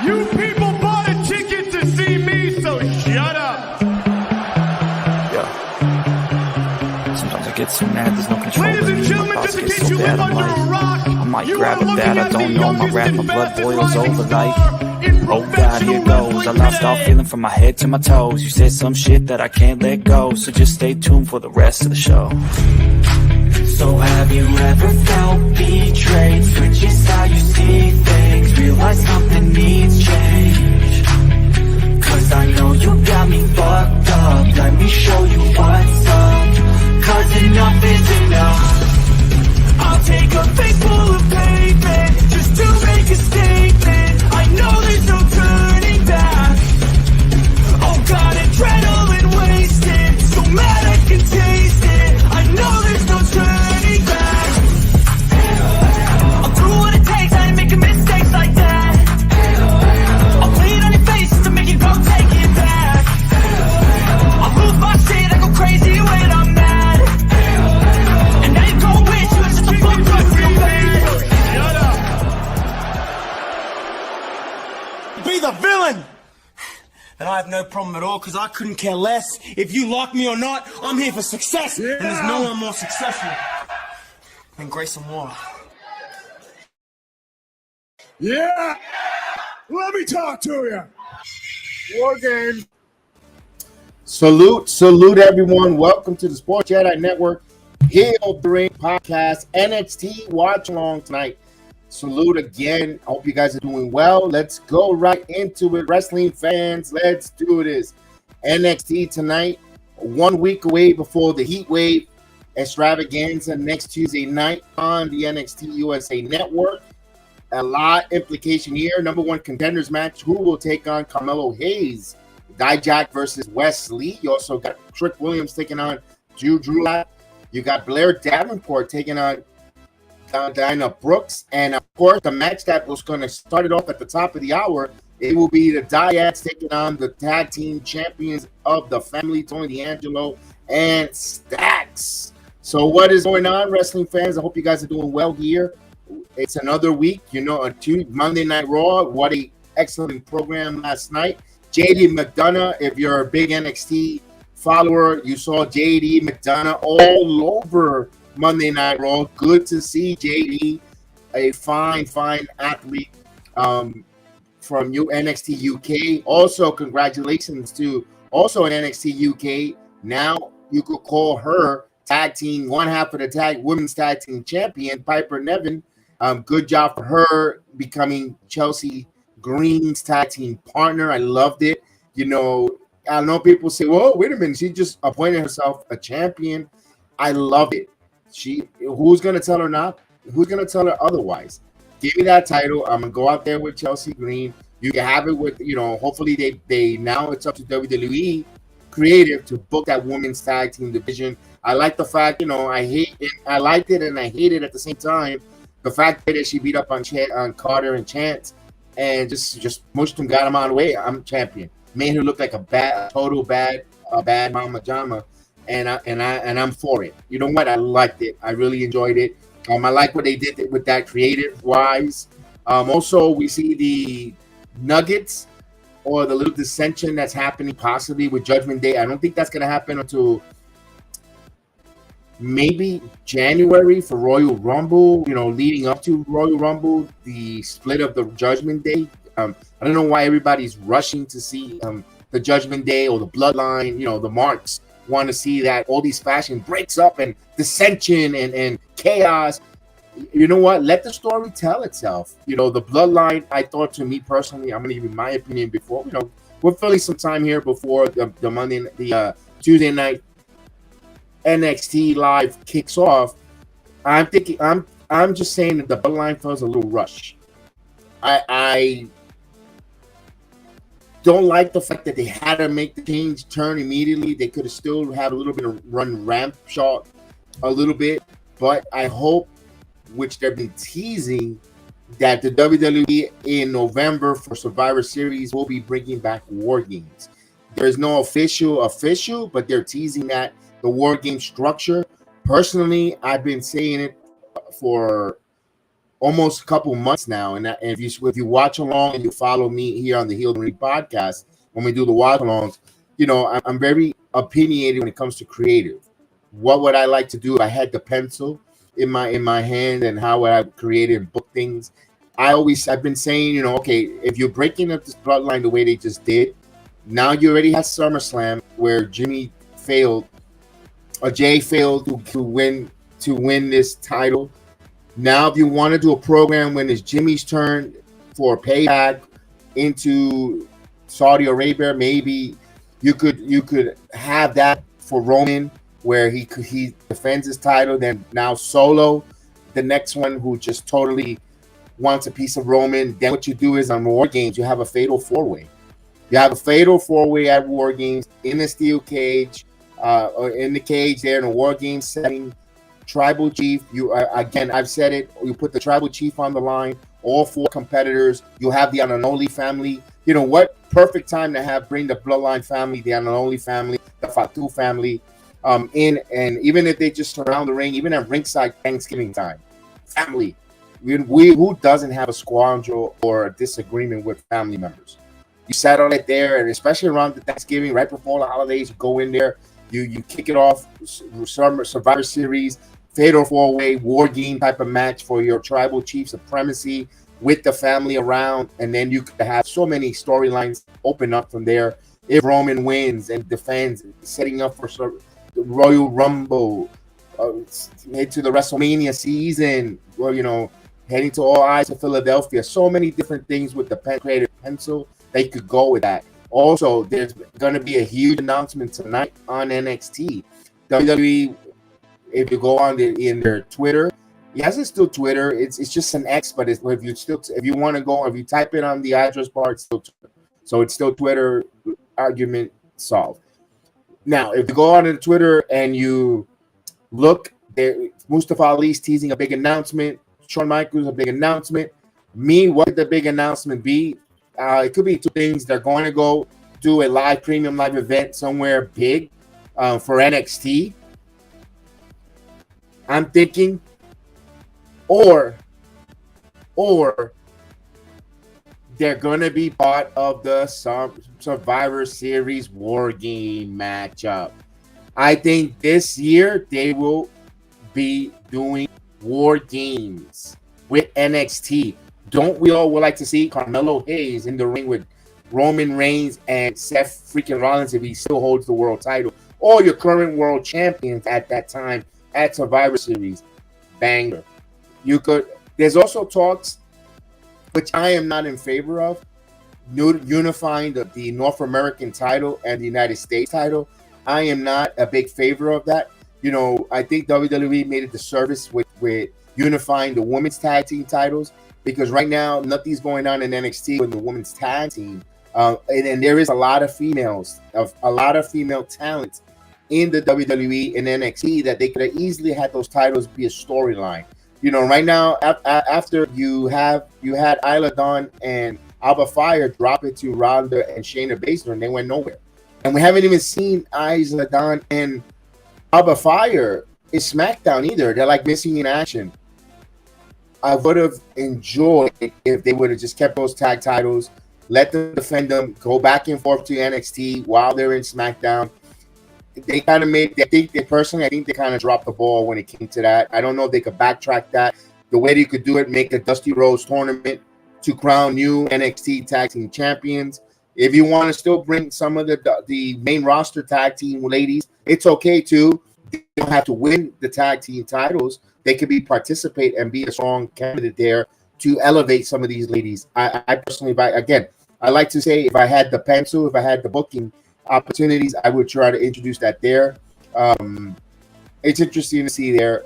You people bought a ticket to see me, so shut up. Yeah. Sometimes I get so mad, there's no control. Ladies and gentlemen, just in case you live under a rock, I might you grab are a bat, looking I at don't the know, my wrath, my youngest blood and boils fastest over rising like, star in oh God, here professional goes. I wrestling lost all today. feeling from my head to my toes. You said some shit that I can't let go, so just stay tuned for the rest of the show. So have you ever felt betrayed? Switches how you see things, realize something needs change. Cause I know you got me fucked up, let me show you what's up. Cause enough is enough. I'll take a face full of pavement just to make a statement. I know there's no turning back. Oh God, adrenaline wasted, so mad I can taste it. I know there's no turning back. I'll do what it takes, I ain't making mistakes like that. I'll bleed on your face to make you go take it back. I'll lose my shit, I go crazy when I'm mad. And now you gon' wish you was just a fuck up real bad. Shut up. Be the villain. And I have no problem at all, because I couldn't care less if you like me or not. I'm here for success, and there's no one more successful than Grayson Waller. Yeah! Let me talk to you. War game. Salute everyone. Welcome to the Sports JEDI Network Heel the Ring Podcast NXT Watch Along tonight. Salute again. I hope you guys are doing well. Let's go right into it. Wrestling fans, let's do this. NXT tonight, 1 week away before the Heat Wave extravaganza next Tuesday night on the NXT USA Network. A lot implication here. Number one contenders match. Who will take on Carmelo Hayes? Dijak versus Wesley. You also got Trick Williams taking on Drew Drulak. You got Blair Davenport taking on Diana Brooks. And of course, the match that was going to start it off at the top of the hour, it will be the Dyads taking on the tag team champions of the family, Tony D'Angelo and Stacks. So what is going on, wrestling fans? I hope you guys are doing well here. It's another week, Monday Night Raw. What a excellent program last night. JD McDonough, if you're a big NXT follower, you saw JD McDonough all over Monday Night Raw. Good to see JD, a fine athlete from NXT UK. Also, congratulations to also an NXT UK. Now you could call her tag team, one half of the women's tag team champion, Piper Niven. Good job for her becoming Chelsea Green's tag team partner. I loved it. I know people say, well, wait a minute, she just appointed herself a champion. I love it. Who's going to tell her not? Who's going to tell her otherwise? Give me that title. I'm going to go out there with Chelsea Green. You can have it with, hopefully they now it's up to WWE Creative to book that women's tag team division. I like the fact, I liked it and I hate it at the same time. The fact that she beat up on Carter and Chance and just mushed him, got him out of the way. I'm champion. Made her look like a total bad mama jama, and I'm for it. You know what? I liked it. I really enjoyed it. I like what they did with that creative wise. Also, we see the Nuggets or the little dissension that's happening possibly with Judgment Day. I don't think that's going to happen until maybe January for Royal Rumble, leading up to Royal Rumble, the split of the Judgment Day. I don't know why everybody's rushing to see the Judgment Day or the Bloodline, the Marks want to see that all these fashion breaks up and dissension and chaos. You know what? Let the story tell itself. The Bloodline, I thought, to me personally, I'm going to give you my opinion before, we're filling some time here before the Tuesday night NXT live kicks off. I'm just saying that the Bloodline feels a little rush. I don't like the fact that they had to make the change turn immediately. They could have still had a little bit of run ramp shot a little bit, but I hope, which they've been teasing, that the WWE in November for Survivor Series will be bringing back War Games. There's no official, but they're teasing that the War Game structure. Personally, I've been saying it for almost a couple months now. And if you watch along and you follow me here on the Heel Ring podcast, when we do the watch alongs, I'm very opinionated when it comes to creative. What would I like to do if I had the pencil in my hand, and how would I create and book things? I've been saying, okay, if you're breaking up this bloodline the way they just did, now you already have SummerSlam where Jay failed to win this title. Now, if you want to do a program when it's Jimmy's turn for payback into Saudi Arabia, maybe you could have that for Roman, where he defends his title. Then now Solo, the next one, who just totally wants a piece of Roman. Then what you do is on War Games, you have a fatal four-way. You have a fatal four-way at War Games in the steel cage, or in the cage there in a War Games setting. Tribal Chief, again, I've said it, you put the Tribal Chief on the line, all 4 competitors. You have the Ananoli family. What perfect time to bring the Bloodline family, the Ananoli family, the Fatu family in, and even if they just surround the ring, even at ringside Thanksgiving time, family. Who doesn't have a squandrel or a disagreement with family members? You settle it there, and especially around the Thanksgiving, right before the holidays, you go in there, you kick it off, Survivor Series, fatal 4-way, War Game type of match for your Tribal Chief supremacy with the family around, and then you could have so many storylines open up from there. If Roman wins and defends, setting up for the Royal Rumble, head to the WrestleMania season, heading to All Eyes of Philadelphia. So many different things with the creative pencil. They could go with that. Also, there's going to be a huge announcement tonight on NXT. WWE, if you go in their Twitter, yes, it's still Twitter. It's just an X, but if you want to go, if you type it on the address bar, it's still Twitter. So it's still Twitter. Argument solved. Now, if you go on to Twitter and you look there, Mustafa Ali's teasing a big announcement. Shawn Michaels a big announcement. What could the big announcement be? It could be 2 things. They're going to go do a premium live event somewhere big for NXT. I'm thinking, or they're going to be part of the Survivor Series War Game matchup. I think this year they will be doing War Games with NXT. Don't we all would like to see Carmelo Hayes in the ring with Roman Reigns and Seth freaking Rollins if he still holds the world title, or your current world champions at that time at Survivor Series? Banger. There's also talks, which I am not in favor of, unifying the North American title and the United States title. I am not a big favor of that. I think WWE made a disservice with unifying the women's tag team titles, because right now nothing's going on in NXT with the women's tag team, and there is a lot of female talent in the WWE and NXT that they could have easily had those titles be a storyline. Right now, after you had Isla Dawn and Alba Fire drop it to Ronda and Shayna Baszler, and they went nowhere. And we haven't even seen Isla Dawn and Alba Fire in SmackDown either. They're like missing in action. I would have enjoyed if they would have just kept those tag titles, let them defend them, go back and forth to NXT while they're in SmackDown. They kind of I think they kind of dropped the ball when it came to that. I don't know if they could backtrack that. The way they could do it, make a Dusty Rhodes tournament to crown new NXT tag team champions. If you want to still bring some of the main roster tag team ladies, it's okay too. They don't have to win the tag team titles. They could participate and be a strong candidate there to elevate some of these ladies. I personally, I like to say, if I had the pencil, if I had the booking opportunities, I would try to introduce that there. It's interesting to see the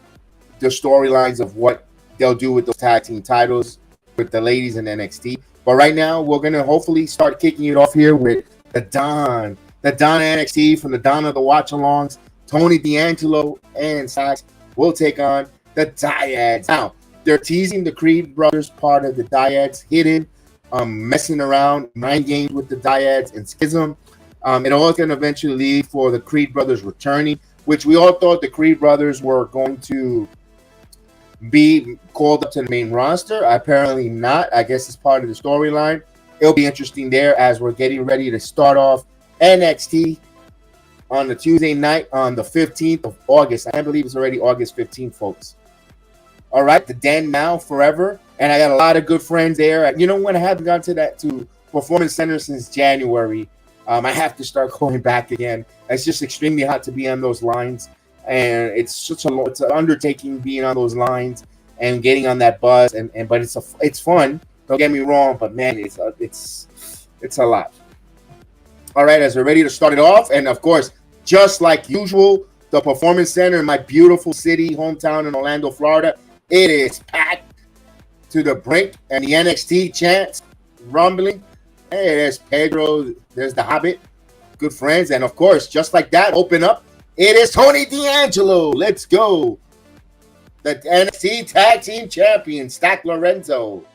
storylines of what they'll do with those tag team titles with the ladies in NXT. But right now, we're going to hopefully start kicking it off here with the Don NXT from the Don of the Watch-Alongs. Tony D'Angelo and Sax will take on the Dyads. Now, they're teasing the Creed brothers part of the Dyads, hidden, messing around, mind games with the Dyads and Schism. It all going to eventually lead for the Creed brothers returning, which we all thought the Creed brothers were going to be called up to the main roster. Apparently not. I guess it's part of the storyline. It'll be interesting there as we're getting ready to start off NXT on the Tuesday night on the 15th of August. I believe it's already August 15th, folks. All right, the Den now forever. And I got a lot of good friends there. You know what? I haven't gone to Performance Center since January. I have to start going back again. It's just extremely hot to be on those lines. And it's it's an undertaking being on those lines and getting on that bus. But it's fun. Don't get me wrong, but man, it's a lot. All right, as we're ready to start it off, and of course, just like usual, the Performance Center in my beautiful city, hometown in Orlando, Florida, it is packed to the brink, and the NXT chants rumbling. Hey, there's Pedro, there's the Hobbit, good friends, and of course, just like that, open up. It is Tony D'Angelo. Let's go. The NXT Tag Team Champion, Stack Lorenzo.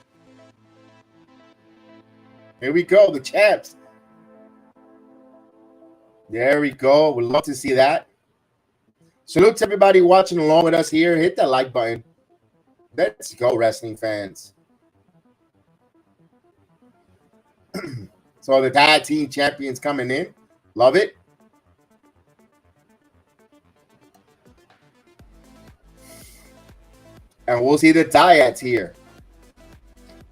Here we go, the champs. There we go. We'd love to see that. Salute to everybody watching along with us here. Hit that like button. Let's go, wrestling fans. So the tag team champions coming in. Love it. And we'll see the dyads here.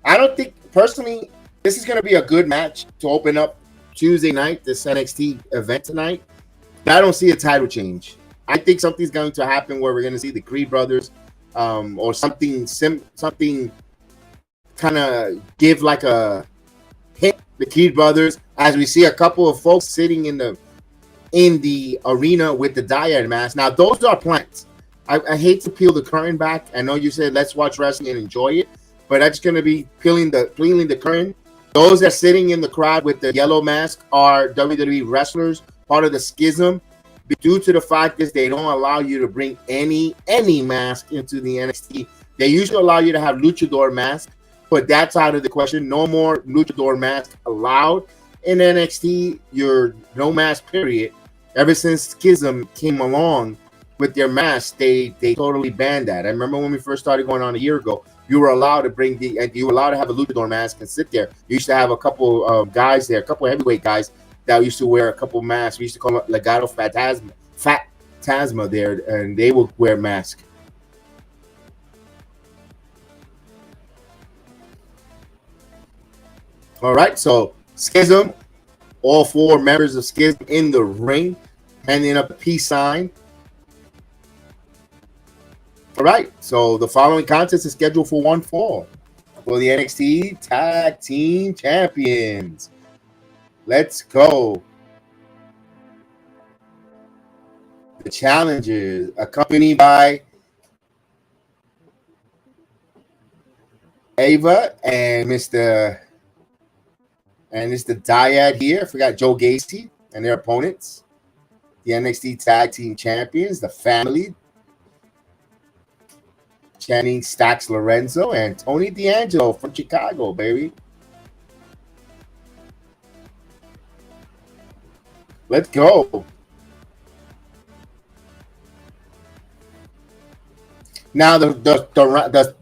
I don't think, personally, this is going to be a good match to open up Tuesday night, this NXT event tonight. But I don't see a title change. I think something's going to happen where we're going to see the Creed brothers or something kind of give like a hit the Creed brothers as we see a couple of folks sitting in the arena with the dyad mask. Now, those are plants. I hate to peel the curtain back. I know you said let's watch wrestling and enjoy it, but that's going to be peeling the curtain. Those that are sitting in the crowd with the yellow mask are WWE wrestlers, part of the schism. Due to the fact is they don't allow you to bring any mask into the NXT. They usually allow you to have luchador mask, but that's out of the question. No more luchador mask allowed in NXT. You're no mask, period. Ever since Schism came along with their mask, they totally banned that. I remember when we first started going on a year ago, you were allowed to you were allowed to have a luchador mask and sit there. You used to have a couple of guys there, a couple of heavyweight guys that used to wear a couple of masks. We used to call it Legado Phantasma there, and they would wear masks. All right, so Schism, all four members of Schism in the ring, handing up a peace sign. All right, so the following contest is scheduled for one fall for the NXT Tag Team Champions. Let's go. The challengers, accompanied by Ava and Mr. Dyad here. I forgot Joe Gacy and their opponents. The NXT Tag Team Champions, the family. Channing Stax Lorenzo and Tony D'Angelo from Chicago, baby. Let's go. Now the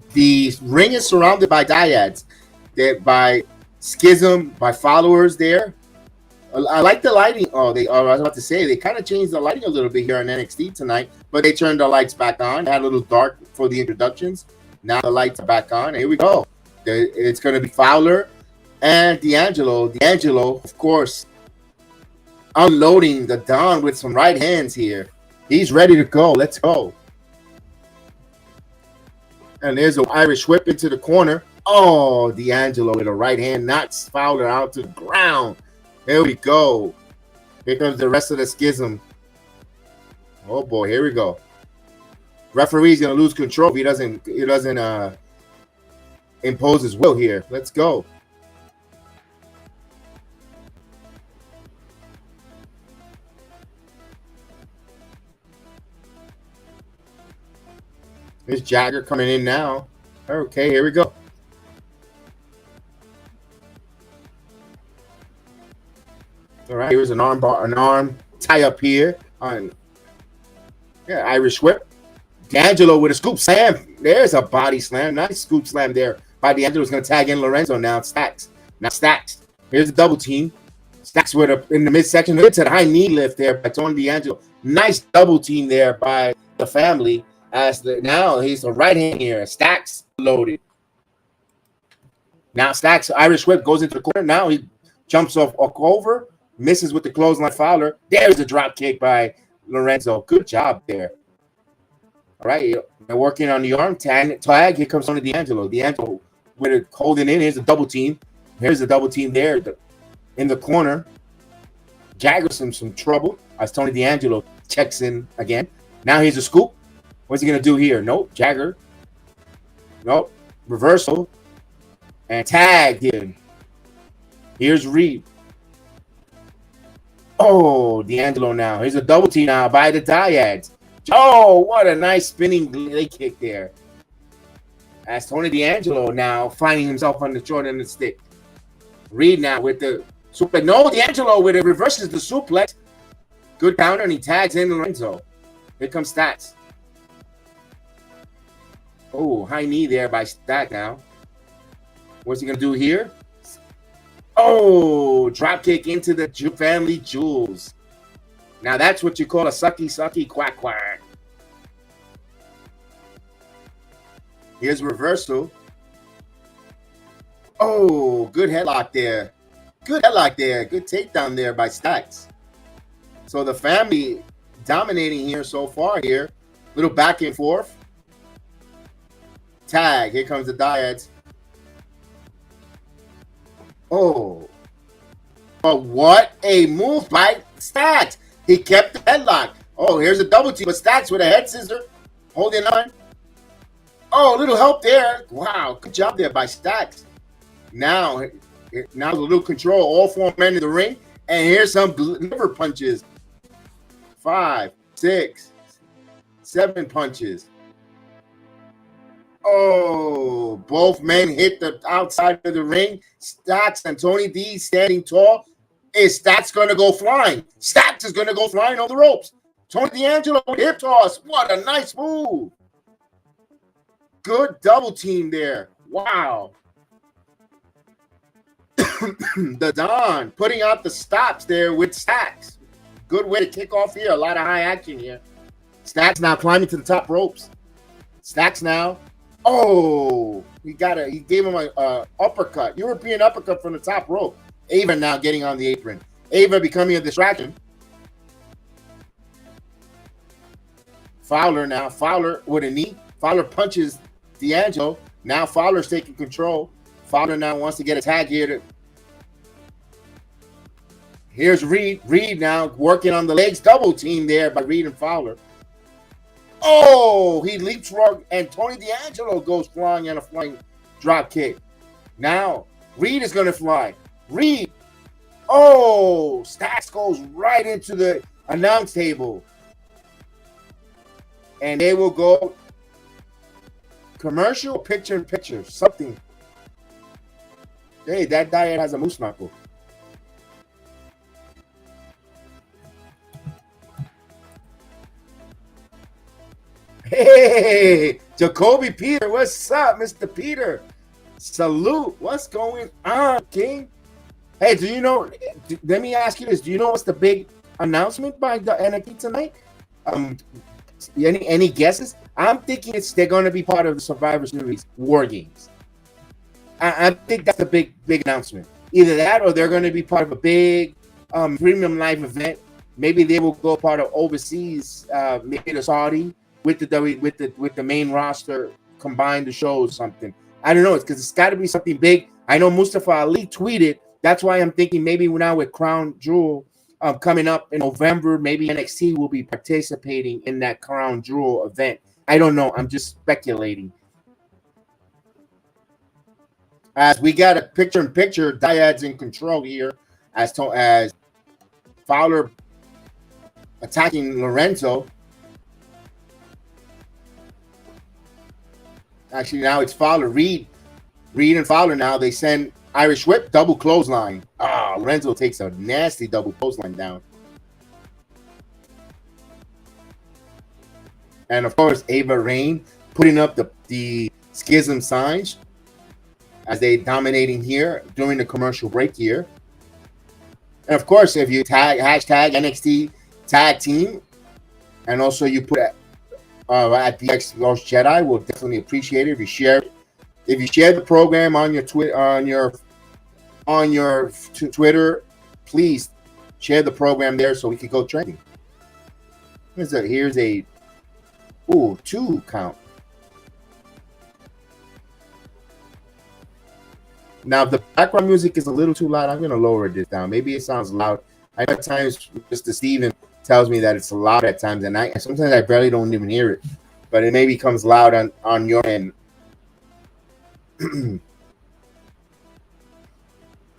ring is surrounded by dyads, by Schism, by followers there. I like the lighting. I was about to say they kind of changed the lighting a little bit here on NXT tonight, but they turned the lights back on. Had a little dark for the introductions. Now the lights are back on. Here we go. It's going to be Fowler and D'Angelo. D'Angelo, of course, unloading the Don with some right hands here. He's ready to go. Let's go. And there's an Irish whip into the corner. Oh, D'Angelo with a right hand knocks Fowler out to the ground. Here we go. Here comes the rest of the Schism. Oh boy, here we go. Referee's gonna lose control if he doesn't impose his will here. Let's go. There's Jagger coming in now. Okay, here we go. All right, here's an arm tie up here. Yeah, Irish whip. D'Angelo with a scoop slam. There's a body slam. Nice scoop slam there by D'Angelo's going to tag in Lorenzo now. Stacks. Now Stacks. Here's a double team. Stacks with a in the midsection. It's a high knee lift there by Tony D'Angelo. Nice double team there by the family. Now he's the right hand here. Stacks loaded. Now Stacks, Irish whip goes into the corner. Now he jumps off over, misses with the clothesline Fowler. There's a drop kick by Lorenzo. Good job there. All right, they're working on the arm tag. Here comes Tony D'Angelo. D'Angelo with it holding in. Here's a double team. Here's a double team there in the corner. Jagger's in some trouble as Tony D'Angelo checks in again. Now here's a scoop. What's he going to do here? Nope. Jagger. Nope. Reversal. And tag in. Here's Reed. Oh, D'Angelo now. Here's a double team now by the Dyads. Oh, what a nice spinning leg kick there. As Tony D'Angelo now finding himself on the short end of the stick. Reed now with the suplex. No, D'Angelo with it reverses the suplex. Good counter, and he tags in Lorenzo. Here comes Stats. Oh, high knee there by Stat now. What's he going to do here? Oh, drop kick into the family jewels. Now that's what you call a sucky, quack, quack. Here's reversal. Oh, good headlock there. Good headlock there. Good takedown there by Stacks. So the family dominating here so far here. Little back and forth. Tag. Here comes the Dyads. Oh. But what a move by Stacks. He kept the headlock. Oh, here's a double team. But Stacks with a head scissor. Holding on. Oh, a little help there. Wow. Good job there by Stacks. Now a little control. All four men in the ring. And here's some liver punches. 5, 6, 7 punches. Oh, both men hit the outside of the ring. Stacks and Tony D standing tall. Is Stacks going to go flying? Stacks is going to go flying on the ropes. Tony D'Angelo with hip toss. What a nice move. Good double team there. Wow. The Don putting out the stops there with Stacks. Good way to kick off here. A lot of high action here. Stacks now climbing to the top ropes. Stacks now. Oh, he gave him a uppercut. European uppercut from the top rope. Ava now getting on the apron. Ava becoming a distraction. Fowler now. Fowler with a knee. Fowler punches D'Angelo. Now Fowler's taking control. Fowler now wants to get a tag here. Here's Reed. Reed now working on the legs. Double team there by Reed and Fowler. Oh, he leapfrog and Tony D'Angelo goes flying on a flying drop kick. Now Reed is going to fly. Reed. Oh, Stacks goes right into the announce table. And they will go commercial, picture-in-picture, something. Hey, that diet has a moose knuckle. Hey, Jacoby Peter, what's up, Mr. Peter? Salute. What's going on, King? Hey, do you know? Let me ask you this: do you know what's the big announcement by the NXT tonight? Any guesses? I'm thinking they're going to be part of the Survivor Series War Games. I think that's a big announcement. Either that, or they're going to be part of a big premium live event. Maybe they will go part of overseas, maybe the Saudi with the main roster, combine the shows or something. I don't know. It's because it's got to be something big. I know Mustafa Ali tweeted. That's why I'm thinking maybe now with Crown Jewel coming up in November, maybe NXT will be participating in that Crown Jewel event. I don't know. I'm just speculating. As we got a picture-in-picture, Dyads in control here as Fowler attacking Lorenzo. Actually, now it's Fowler. Reed and Fowler now. They send Irish whip, double clothesline. Lorenzo takes a nasty double clothesline down. And of course, Ava Rain putting up the schism signs as they dominating here during the commercial break here. And of course, if you tag hashtag NXT tag team, and also you put at DX Lost Jedi, we'll definitely appreciate it if you share. If you share the program on your Twitter, please share the program there so we can go trending. Here's a 2 count. Now, if the background music is a little too loud, I'm going to lower this down. Maybe it sounds loud. I know at times Mr. Steven tells me that it's loud at times, and sometimes I barely don't even hear it. But it maybe comes loud on your end.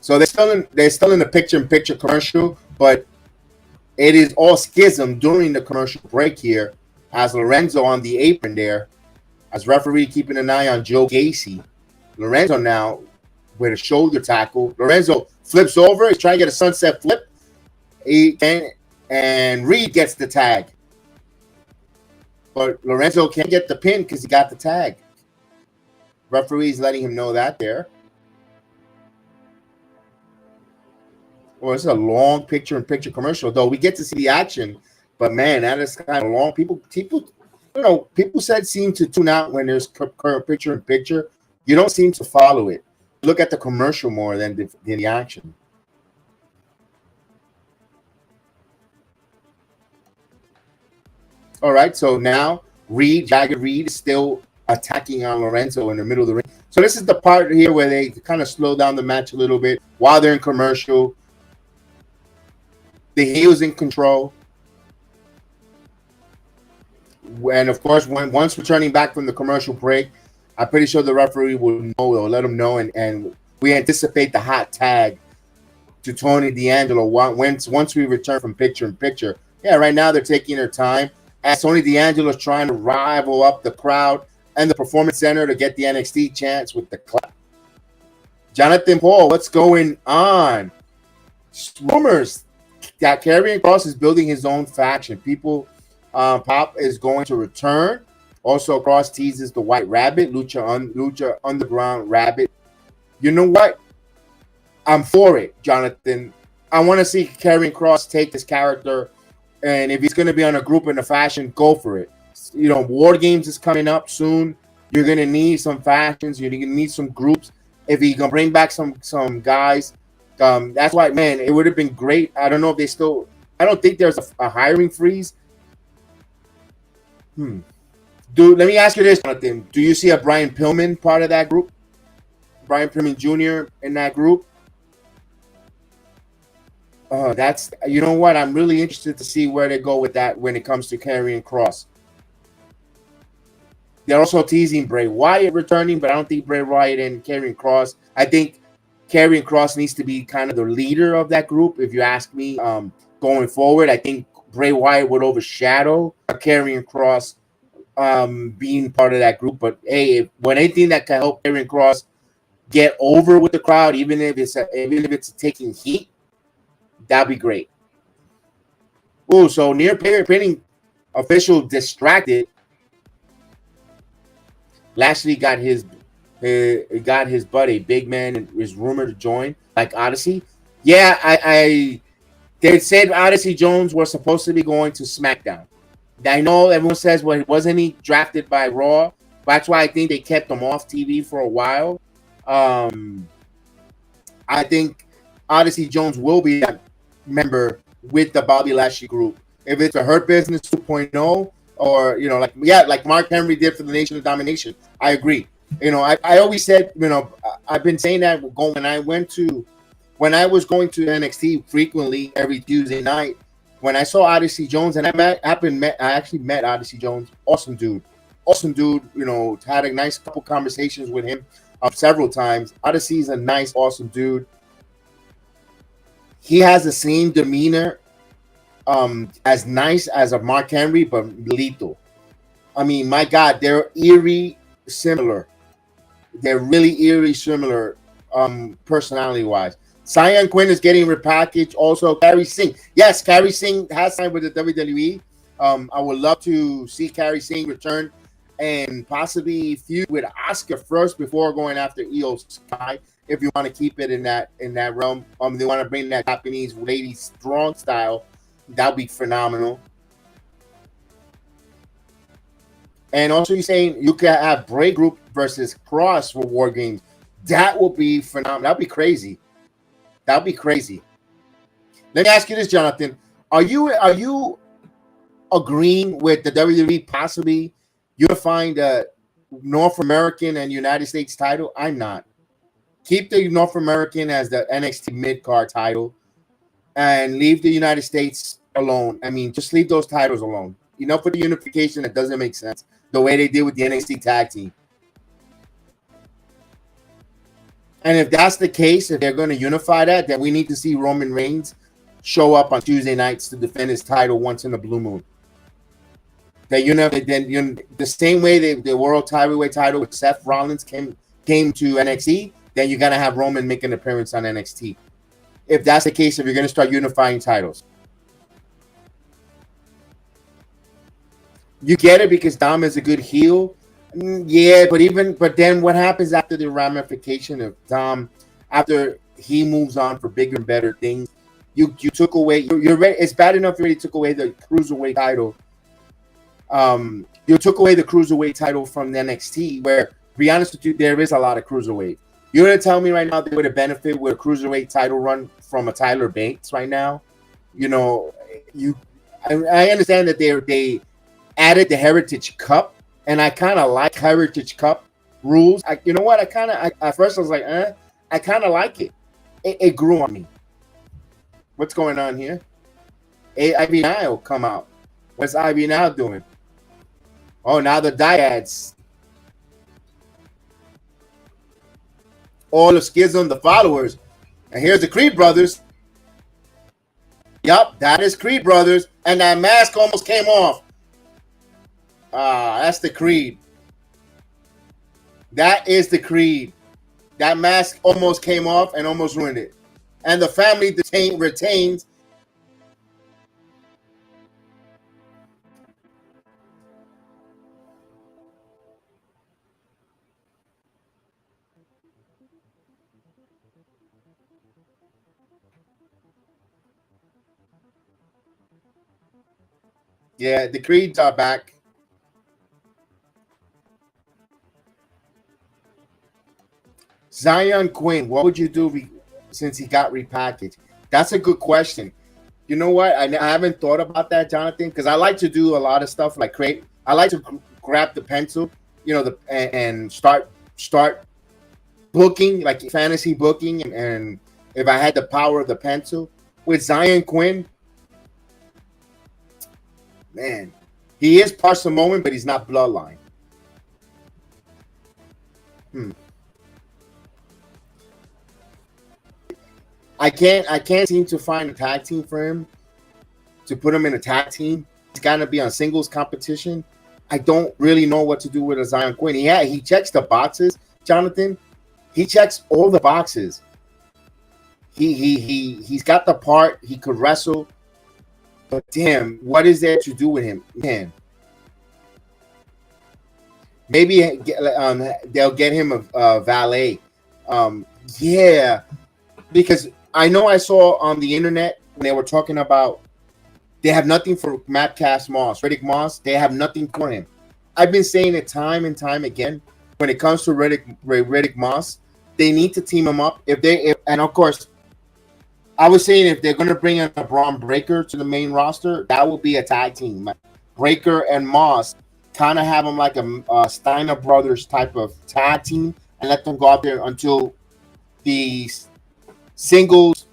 So they're still in the picture-in-picture commercial, but it is all schism during the commercial break here, as Lorenzo on the apron there, as referee keeping an eye on Joe Gacy. Lorenzo now with a shoulder tackle. Lorenzo flips over. He's trying to get a sunset flip. And Reed gets the tag. But Lorenzo can't get the pin because he got the tag. Referee's letting him know that there. Well, it's a long picture-in-picture commercial, though we get to see the action. But man, that is kind of long. People said seem to tune out when there's current picture-in-picture. You don't seem to follow it. Look at the commercial more than the action. All right, so now Jagged Reed is still attacking on Lorenzo in the middle of the ring. So this is the part here where they kind of slow down the match a little bit while they're in commercial. The heel's in control. And of course, once returning back from the commercial break, I'm pretty sure the referee will know, or let him know, and we anticipate the hot tag to Tony D'Angelo once we return from picture-in-picture. Yeah, right now they're taking their time as Tony D'Angelo is trying to rival up the crowd and the Performance Center to get the NXT chance with the clap. Jonathan Paul, what's going on? Rumors that Karrion Kross is building his own faction. Pop is going to return. Also, Kross teases the White Rabbit, Lucha Underground Rabbit. You know what? I'm for it, Jonathan. I want to see Karrion Kross take this character, and if he's going to be on a group in a fashion, go for it. You know, War Games is coming up soon. You're going to need some factions. You're going to need some groups. If he can bring back some guys, that's why, man, it would have been great. I don't know if they still. I don't think there's a hiring freeze. Dude, let me ask you this, Jonathan. Do you see a Brian Pillman part of that group? Brian Pillman Jr. in that group? You know what? I'm really interested to see where they go with that when it comes to Karrion Kross. They're also teasing Bray Wyatt returning, but I don't think Bray Wyatt and Karrion Kross. I think Karrion Kross needs to be kind of the leader of that group, if you ask me. Going forward, I think Bray Wyatt would overshadow Karrion Kross being part of that group. But hey, when anything that can help Karrion Kross get over with the crowd, even if it's taking heat, that'd be great. Oh, so near pinning official distracted. Lashley got his buddy, big man, and is rumored to join, like Odyssey. Yeah, they said Odyssey Jones was supposed to be going to SmackDown. I know everyone says, well, wasn't he drafted by Raw? That's why I think they kept him off TV for a while. I think Odyssey Jones will be a member with the Bobby Lashley group. If it's a Hurt Business 2.0, or, you know, like Mark Henry did for the Nation of Domination, I agree. You know, I always said, you know, I've been saying that when I was going to NXT frequently every Tuesday night, when I saw Odyssey Jones, and I actually met Odyssey Jones, awesome dude, you know, had a nice couple conversations with him several times. Odyssey's a nice, awesome dude. He has the same demeanor, as nice as a Mark Henry, but lethal. I mean, my God, they're eerie similar. They're really eerie similar, personality-wise. Cyan Quinn is getting repackaged. Also, Carrie Singh. Yes, Carrie Singh has signed with the WWE. I would love to see Kairi Singh return and possibly feud with Asuka first before going after Io Sky. If you want to keep it in that realm, they want to bring that Japanese lady strong style. That'd be phenomenal. And also, you're saying you could have Bray Group versus Cross for War Games. That would be phenomenal. That'd be crazy. That'd be crazy. Let me ask you this, Jonathan: Are you agreeing with the WWE possibly unifying the North American and United States title? I'm not. Keep the North American as the NXT mid-card title and leave the United States alone. I mean, just leave those titles alone. For the unification, that doesn't make sense. The way they did with the NXT tag team. And if that's the case, if they're going to unify that, then we need to see Roman Reigns show up on Tuesday nights to defend his title once in a blue moon. The same way the World Heavyweight title with Seth Rollins came to NXT, then you're going to have Roman make an appearance on NXT. If that's the case, if you're going to start unifying titles. You get it because Dom is a good heel. Yeah, but then what happens after the ramification of Dom, after he moves on for bigger and better things? You took away. You're ready. It's bad enough you already took away the cruiserweight title. You took away the cruiserweight title from the NXT, where, to be honest with you, there is a lot of cruiserweight. You're gonna tell me right now they would have benefited with a cruiserweight title run from a Tyler Bates right now? I understand that they added the Heritage Cup, and I kind of like Heritage Cup rules. At first I was like, I kind of like it. It grew on me. What's going on here? Ivy Nile will come out. What's Ivy now doing? Oh, now the dyads. All the Schism, the followers. And here's the Creed brothers. Yup, that is Creed brothers. And that mask almost came off. That's the Creed. That is the Creed. That mask almost came off and almost ruined it. And the family retains. Yeah, the Creeds are back. Zion Quinn, what would you do since he got repackaged? That's a good question. You know what? I haven't thought about that, Jonathan, because I like to do a lot of stuff like create. I like to grab the pencil, and start booking, like fantasy booking, and if I had the power of the pencil with Zion Quinn, man, he is part Samoan, but he's not bloodline. I can't seem to find a tag team for him to put him in a tag team. He's got to be on singles competition. I don't really know what to do with a Zion Quinn. He checks the boxes, Jonathan. He checks all the boxes. He's got the part. He could wrestle. But damn, what is there to do with him, man? Maybe they'll get him a valet. Yeah, because I know I saw on the internet when they were talking about they have nothing for Matt Cass Moss, Riddick Moss. They have nothing for him. I've been saying it time and time again. When it comes to Riddick Moss, they need to team him up. And of course, I was saying if they're going to bring in a Braun Breaker to the main roster, that will be a tag team. Breaker and Moss kind of have them like a Steiner Brothers type of tag team, and let them go out there until the singles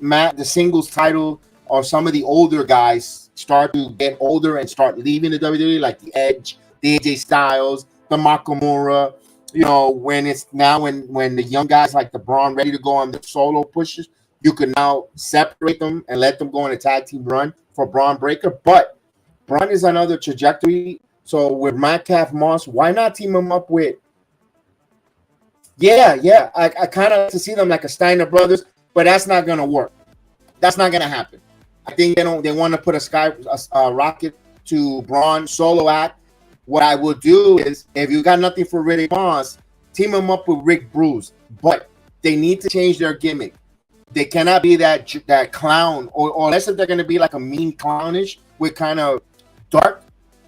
title or some of the older guys start to get older and start leaving the WWE, like the Edge, the AJ Styles, the Nakamura. When the young guys like the Braun ready to go on the solo pushes, you can now separate them and let them go on a tag team run for Braun Breaker. But Braun is another trajectory. So with Metcalf Moss, why not team him up with? Yeah. I kind of to see them like a Steiner Brothers, but that's not gonna work. That's not gonna happen. I think they want to put a Rocket to Braun solo act. What I will do is, if you got nothing for Riddick Moss, team him up with Rick Bruce. But they need to change their gimmick. They cannot be that clown, or unless if they're going to be like a mean clownish with kind of dark,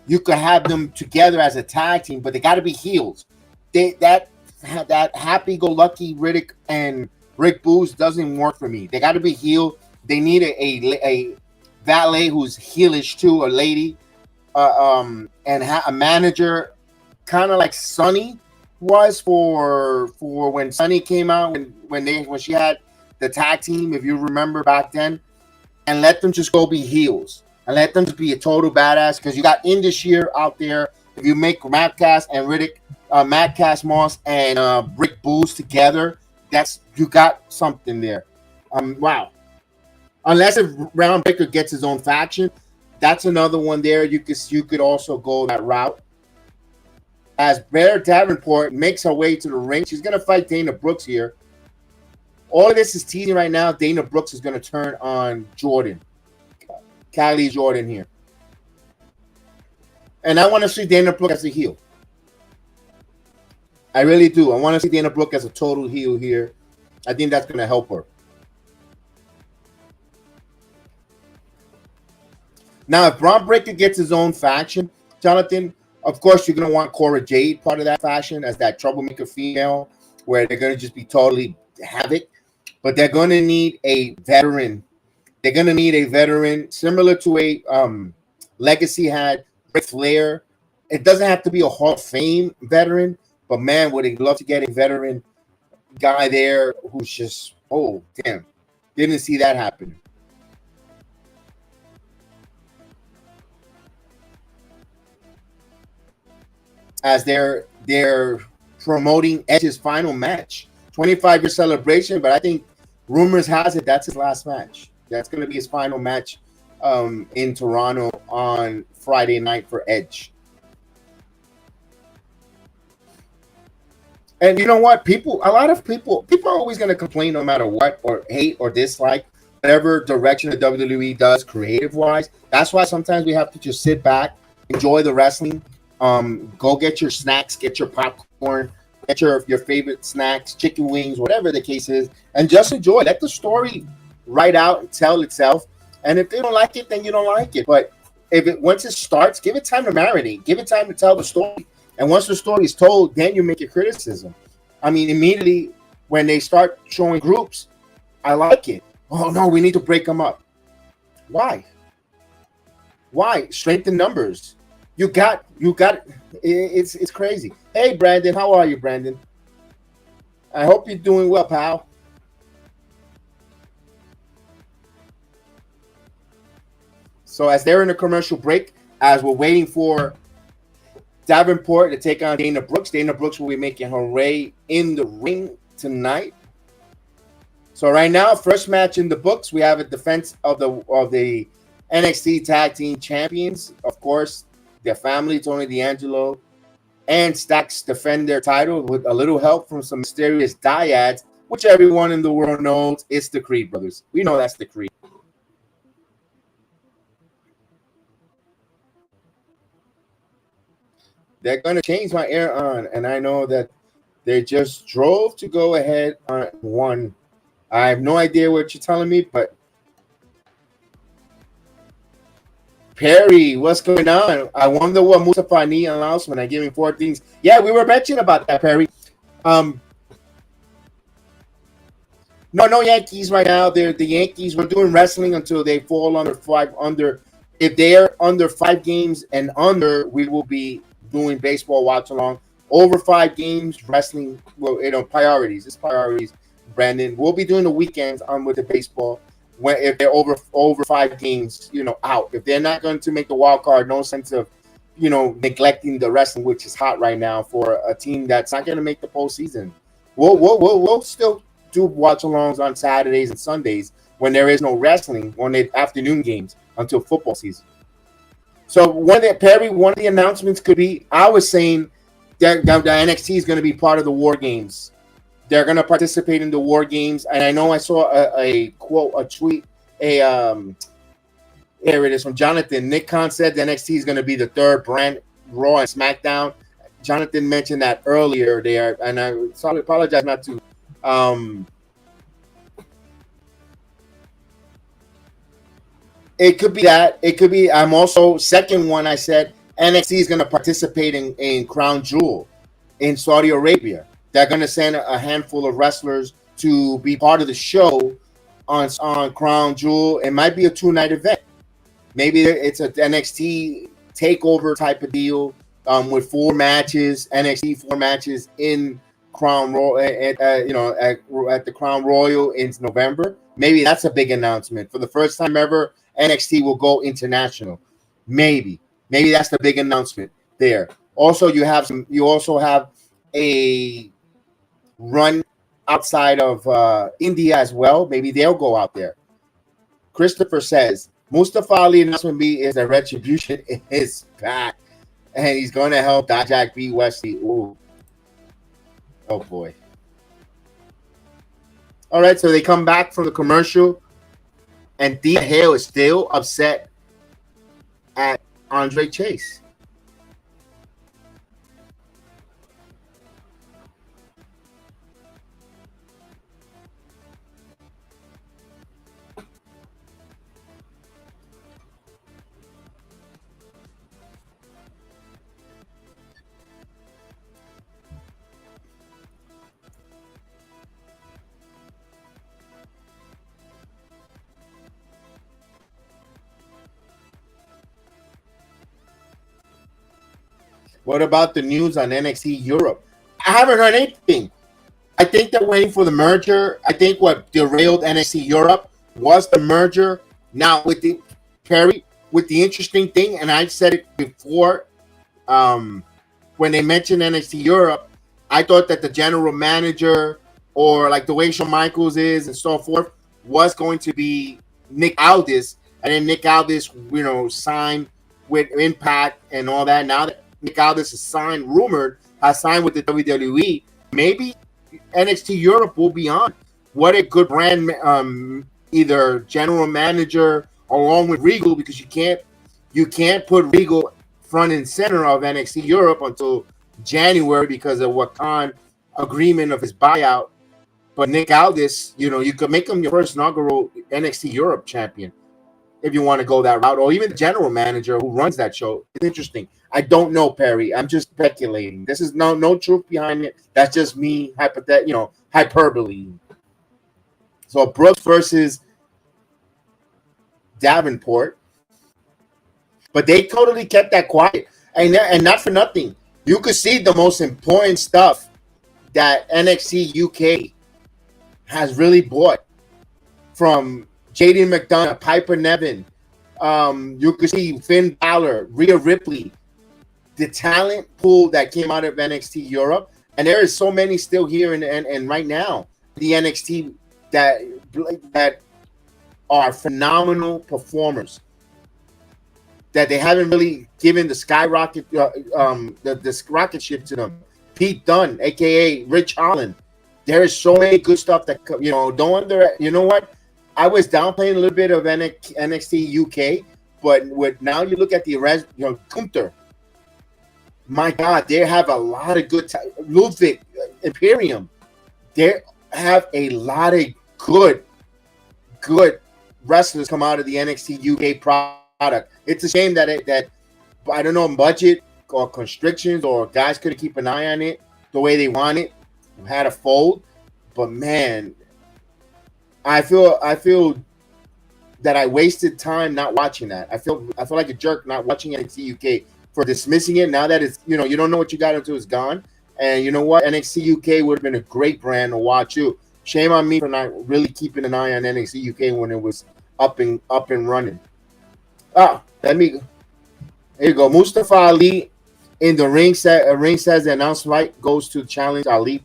you could have them together as a tag team, but they got to be heels. That happy-go-lucky Riddick and Rick Booz doesn't work for me. They got to be heel. They need a valet who's heelish too, a lady, and a manager, kind of like Sunny was for when Sunny came out, when she had the tag team, if you remember back then, and let them just go be heels and let them just be a total badass, because you got Indus Sher out there. If you make Madcast and Riddick, Madcast Moss and Rick Booz together, you got something there. Wow. Unless if Brown Breakker gets his own faction, that's another one there. You could also go that route. As Blair Davenport makes her way to the ring, she's going to fight Dana Brooks here. All of this is teasing right now. Dana Brooks is going to turn on Jordan. Kylie Jordan here. And I want to see Dana Brooks as a heel. I really do. I want to see Dana Brooks as a total heel here. I think that's going to help her. Now, if Braun Breaker gets his own faction, Jonathan, of course, you're going to want Cora Jade part of that faction as that troublemaker female, where they're going to just be totally havoc. But they're going to need a veteran. They're going to need a veteran similar to a Legacy had Ric Flair. It doesn't have to be a Hall of Fame veteran, but man, would they love to get a veteran guy there who's just, oh, damn. Didn't see that happen. As they're promoting Edge's final match, 25-year celebration, but I think rumors has it that's his last match. That's going to be his final match in Toronto on Friday night for Edge. And you know what? A lot of people are always going to complain no matter what, or hate or dislike whatever direction the WWE does creative-wise. That's why sometimes we have to just sit back, enjoy the wrestling. Go get your snacks, get your popcorn, get your favorite snacks, chicken wings, whatever the case is, and just enjoy. Let the story write out and tell itself. And if they don't like it, then you don't like it. But once it starts, give it time to marinate. Give it time to tell the story. And once the story is told, then you make your criticism. I mean, immediately when they start showing groups, I like it. Oh no, we need to break them up. Why? Strengthen numbers. You got it's crazy. Hey Brandon, how are you, Brandon? I hope you're doing well, pal. So as they're in a commercial break, as we're waiting for Davenport to take on Dana Brooks, Dana Brooks will be making her way in the ring tonight. So right now, first match in the books, we have a defense of the NXT Tag Team Champions. Of course, their family, Tony D'Angelo and Stacks, defend their title with a little help from some mysterious dyads, which everyone in the world knows it's the Creed brothers. We know that's the Creed. They're going to change my air on, and I know that they just drove to go ahead on one. I have no idea what you're telling me, but Perry, what's going on? I wonder what Mustafa Nee announced when I gave him 4 things. Yeah, we were mentioning about that, Perry. No Yankees right now. They're the Yankees. We're doing wrestling until they fall under 5 under. If they're under 5 games and under, we will be doing baseball watch along. Over 5 games, wrestling. Well, priorities. It's priorities, Brandon. We'll be doing the weekends on with the baseball. If they're over 5 games, out. If they're not going to make the wild card, no sense of, neglecting the wrestling, which is hot right now for a team that's not going to make the postseason. We'll still do watch-alongs on Saturdays and Sundays when there is no wrestling on the afternoon games until football season. So one of the announcements could be, I was saying that the NXT is going to be part of the War Games. They're going to participate in the War Games, and I know I saw a quote, a tweet, Here it is from Jonathan. Nick Khan said the NXT is going to be the third brand, Raw and SmackDown. Jonathan mentioned that earlier there, and I apologize not to. It could be that. It could be. I'm also second one. I said NXT is going to participate in Crown Jewel in Saudi Arabia. They're going to send a handful of wrestlers to be part of the show on Crown Jewel. It might be a 2-night event. Maybe it's an NXT takeover type of deal with 4 matches, NXT 4 matches in Crown Royal, at the Crown Royal in November. Maybe that's a big announcement. For the first time ever, NXT will go international. Maybe that's the big announcement there. Also, you also have a run outside of India as well. Maybe they'll go out there. Christopher says Mustafa Ali announcement B is that Retribution is back, and he's going to help Dijak beat Wesley. Ooh, oh boy. All right, so they come back from the commercial, and Thea Hale is still upset at Andre Chase. What about the news on NXT Europe? I haven't heard anything. I think they're waiting for the merger. I think what derailed NXT Europe was the merger. Now with the interesting thing, and I said it before, when they mentioned NXT Europe, I thought that the general manager, or like the way Shawn Michaels is and so forth, was going to be Nick Aldis, and then Nick Aldis, signed with Impact and all that. Now that Nick Aldis has signed with the WWE, maybe NXT Europe will be on. What a good brand, either general manager along with Regal, because you can't put Regal front and center of NXT Europe until January because of what agreement of his buyout. But Nick Aldis, you could make him your first inaugural NXT Europe champion if you want to go that route, or even the general manager who runs that show. It's interesting. I don't know, Perry. I'm just speculating. This is no truth behind it. That's just me, hyperbole. So Brooks versus Davenport, but they totally kept that quiet, and not for nothing. You could see the most important stuff that NXT UK has really bought from JD McDonough, Piper Nevin. You could see Finn Balor, Rhea Ripley, the talent pool that came out of NXT Europe, and there is so many still here and right now the NXT that are phenomenal performers that they haven't really given the skyrocket the rocket ship to them. Pete Dunne, aka Rich Holland. There is so many good stuff that you know what? I was downplaying a little bit of NXT UK, but now you look at the Gunther. My God, they have a lot of good Ludwig Imperium. They have a lot of good wrestlers come out of the NXT UK product. It's a shame that I don't know, budget or constrictions, or guys couldn't keep an eye on it the way they want it. Had a fold, but man, I feel that I wasted time not watching that. I feel like a jerk not watching NXT UK for dismissing it. Now that it's you don't know what you got until it's gone. And you know what? NXT UK would have been a great brand to watch too. Shame on me for not really keeping an eye on NXT UK when it was up and running. Here you go. Mustafa Ali in the ring says the announced fight goes to challenge Ali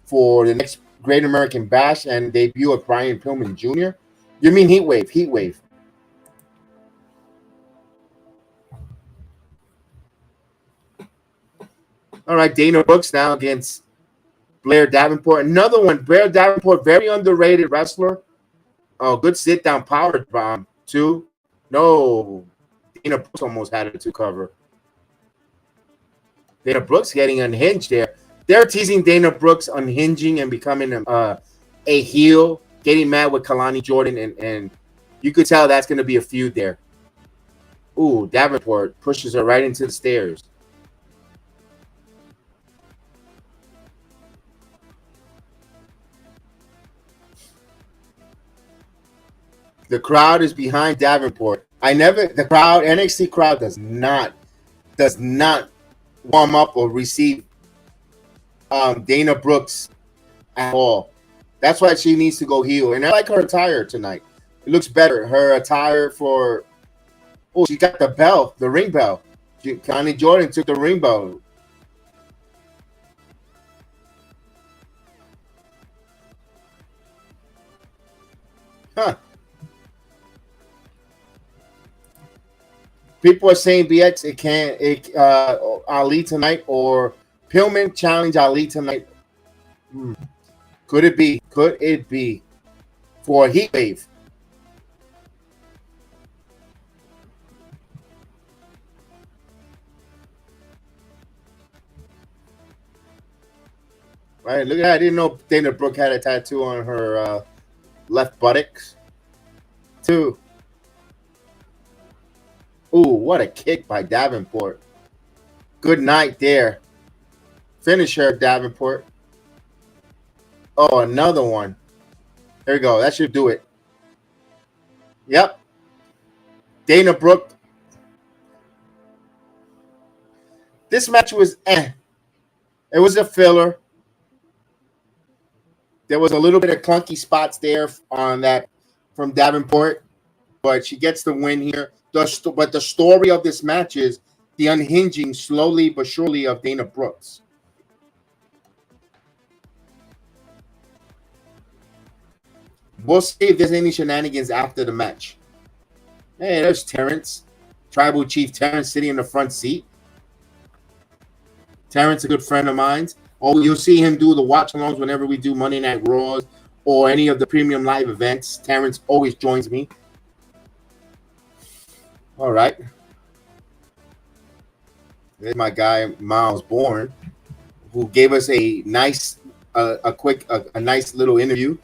for the next Great American Bash and debut of Brian Pillman Jr. You mean Heatwave. All right, Dana Brooks now against Blair Davenport. Another one, Blair Davenport, very underrated wrestler. Oh, good sit-down power bomb, too. No, Dana Brooks almost had it to cover. Dana Brooks getting unhinged there. They're teasing Dana Brooks unhinging and becoming a heel, getting mad with Kalani Jordan, and you could tell that's going to be a feud there. Ooh, Davenport pushes her right into the stairs. The crowd is behind Davenport. The NXT crowd does not warm up or receive Dana Brooks at all. That's why she needs to go heel. And I like her attire tonight. It looks better. Her attire for she got the bell, the ring bell. Connie Jordan took the ring bell. Huh. People are saying BX Ali tonight or Pillman challenge Ali tonight. Could it be? Could it be for a heat wave? Right, look at that. I didn't know Dana Brooke had a tattoo on her left buttocks. Too. Ooh, what a kick by Davenport. Good night there. Finish her, Davenport. Oh, another one. There we go. That should do it. Yep. Dana Brooke. This match was It was a filler. There was a little bit of clunky spots there on that from Davenport, but she gets the win here. But the story of this match is the unhinging slowly but surely of Dana Brooks. We'll see if there's any shenanigans after the match. Hey, there's Terrence. Tribal Chief Terrence sitting in the front seat. Terrence, a good friend of mine. Oh, you'll see him do the watch-alongs whenever we do Monday Night Raws or any of the premium live events. Terrence always joins me. All right. There's my guy, Miles Bourne, who gave us a nice, a nice little interview.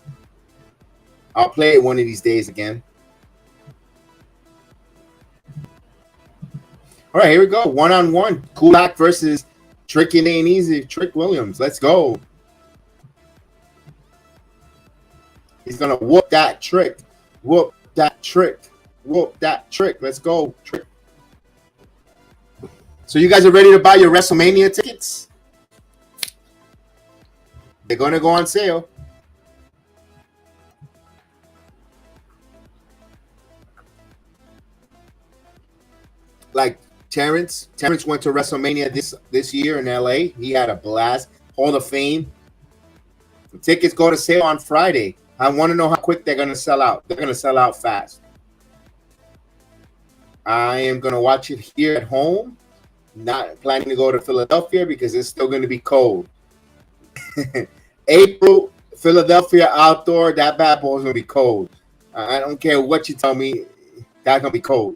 I'll play it one of these days again. All right, here we go. One-on-one. Kulak versus Trick It Ain't Easy. Trick Williams. Let's go. He's going to whoop that trick. Whoop that trick. Whoop that trick. Let's go. Trick. So you guys are ready to buy your WrestleMania tickets? They're going to go on sale. Like Terrence went to WrestleMania this year in LA. He had a blast. Hall of Fame. The tickets go to sale on Friday. I want to know how quick they're going to sell out. They're going to sell out fast. I am going to watch it here at home. Not planning to go to Philadelphia because it's still going to be cold. April, Philadelphia outdoor, that bad boy is going to be cold. I don't care what you tell me. That's going to be cold.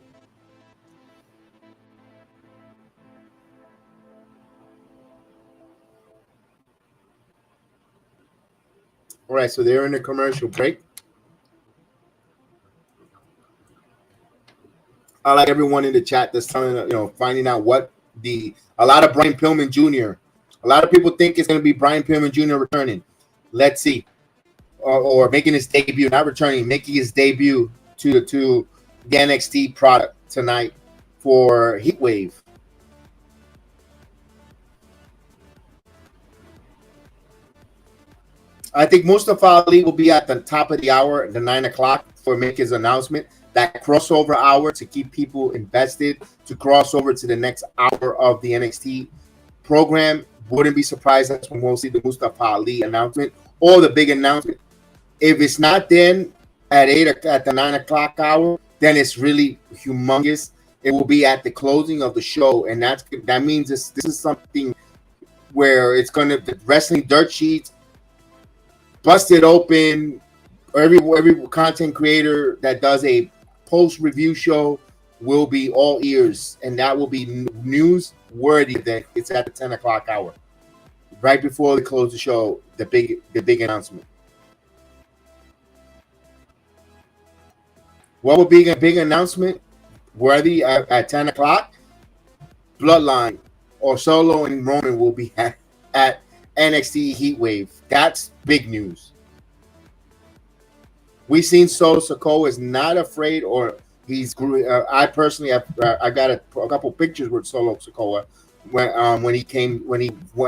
All right, so they're in a commercial break. I like everyone in the chat that's telling, finding out what a lot of Brian Pillman Jr. A lot of people think it's going to be Brian Pillman Jr. returning. Let's see. Or making his debut, not returning, making his debut to the NXT product tonight for Heatwave. I think Mustafa Ali will be at the top of the hour, the 9 o'clock, for make his announcement. That crossover hour to keep people invested, to cross over to the next hour of the NXT program. Wouldn't be surprised that's when we'll see the Mustafa Ali announcement or the big announcement. If it's not then at the 9 o'clock hour, then it's really humongous. It will be at the closing of the show, and that means this is something where it's going to the wrestling dirt sheets busted open. Every content creator that does a post-review show will be all ears, and that will be news worthy. That it's at the 10 o'clock hour, right before they close the show. The big announcement. What will be a big announcement worthy at 10 o'clock? Bloodline or Solo and Roman will be at NXT Heatwave. That's big news. We've seen Solo Sikoa is not afraid, or he's. I personally have. I got a couple pictures with Solo Sikoa when he came,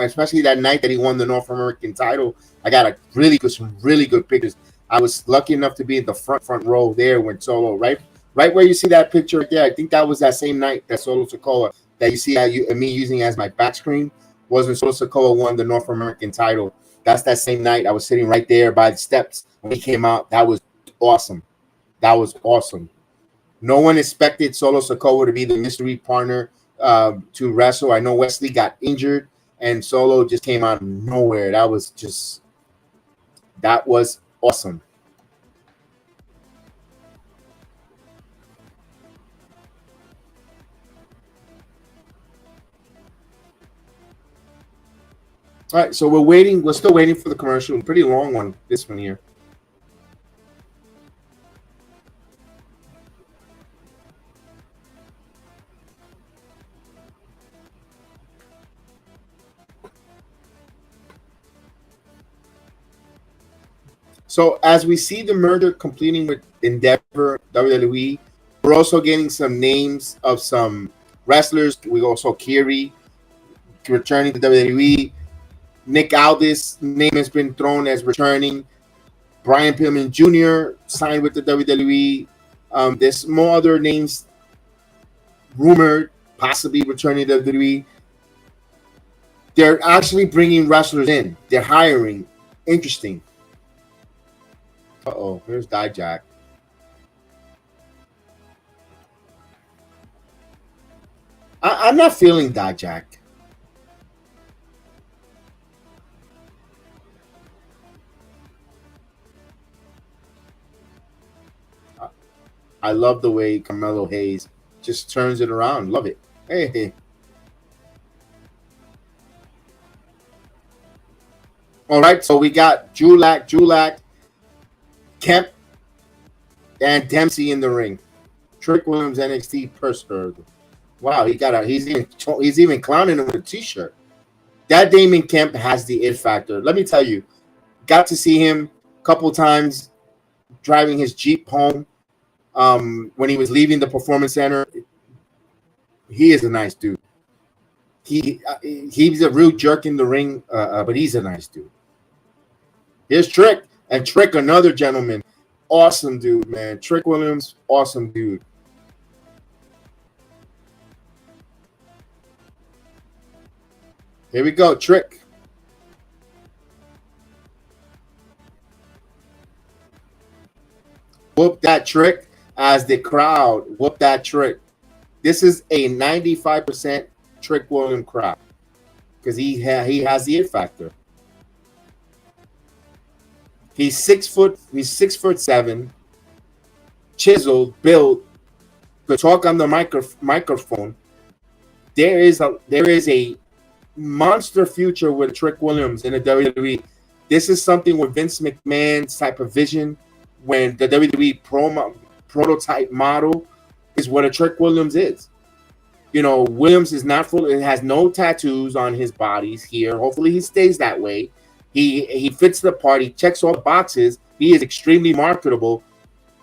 especially that night that he won the North American title. I got some really good pictures. I was lucky enough to be in the front row there when Solo, right where you see that picture right there. I think that was that same night that Solo Sikoa that you see me using as my back screen was when Solo Sikoa won the North American title. That's that same night. I was sitting right there by the steps when he came out. That was awesome. No one expected Solo Sikoa to be the mystery partner to wrestle. I know Wesley got injured and Solo just came out of nowhere. That was awesome. All right, so we're still waiting for the commercial. A pretty long one, this one here. So as we see the merger completing with Endeavor, WWE, we're also getting some names of some wrestlers. We also Kiri returning to WWE. Nick Aldis' name has been thrown as returning. Brian Pillman Jr. signed with the WWE. There's more other names rumored possibly returning to WWE. They're actually bringing wrestlers in. They're hiring. Interesting. Uh-oh, here's Dijak. I'm not feeling Dijak. I love the way Carmelo Hayes just turns it around. Love it. Hey. All right, so we got Julak, Kemp, and Dempsey in the ring. Trick Williams, NXT Pittsburgh. Wow, he's even clowning him with a t-shirt. That Damon Kemp has the it factor. Let me tell you, got to see him a couple times driving his Jeep home when he was leaving the Performance Center. He is a nice dude. He's a real jerk in the ring, but he's a nice dude. Here's Trick. And Trick, another gentleman. Awesome dude, man. Trick Williams, awesome dude. Here we go, Trick. Whoop that Trick as the crowd. Whoop that Trick. This is a 95% Trick Williams crowd because he has the it factor. He's 6'7", chiseled, built, could talk on the microphone. There is a monster future with Trick Williams in the WWE. This is something with Vince McMahon's type of vision when the WWE prototype model is what a Trick Williams is. You know, Williams is not full. It has no tattoos on his body here. Hopefully he stays that way. He fits the part. He checks all the boxes. He is extremely marketable.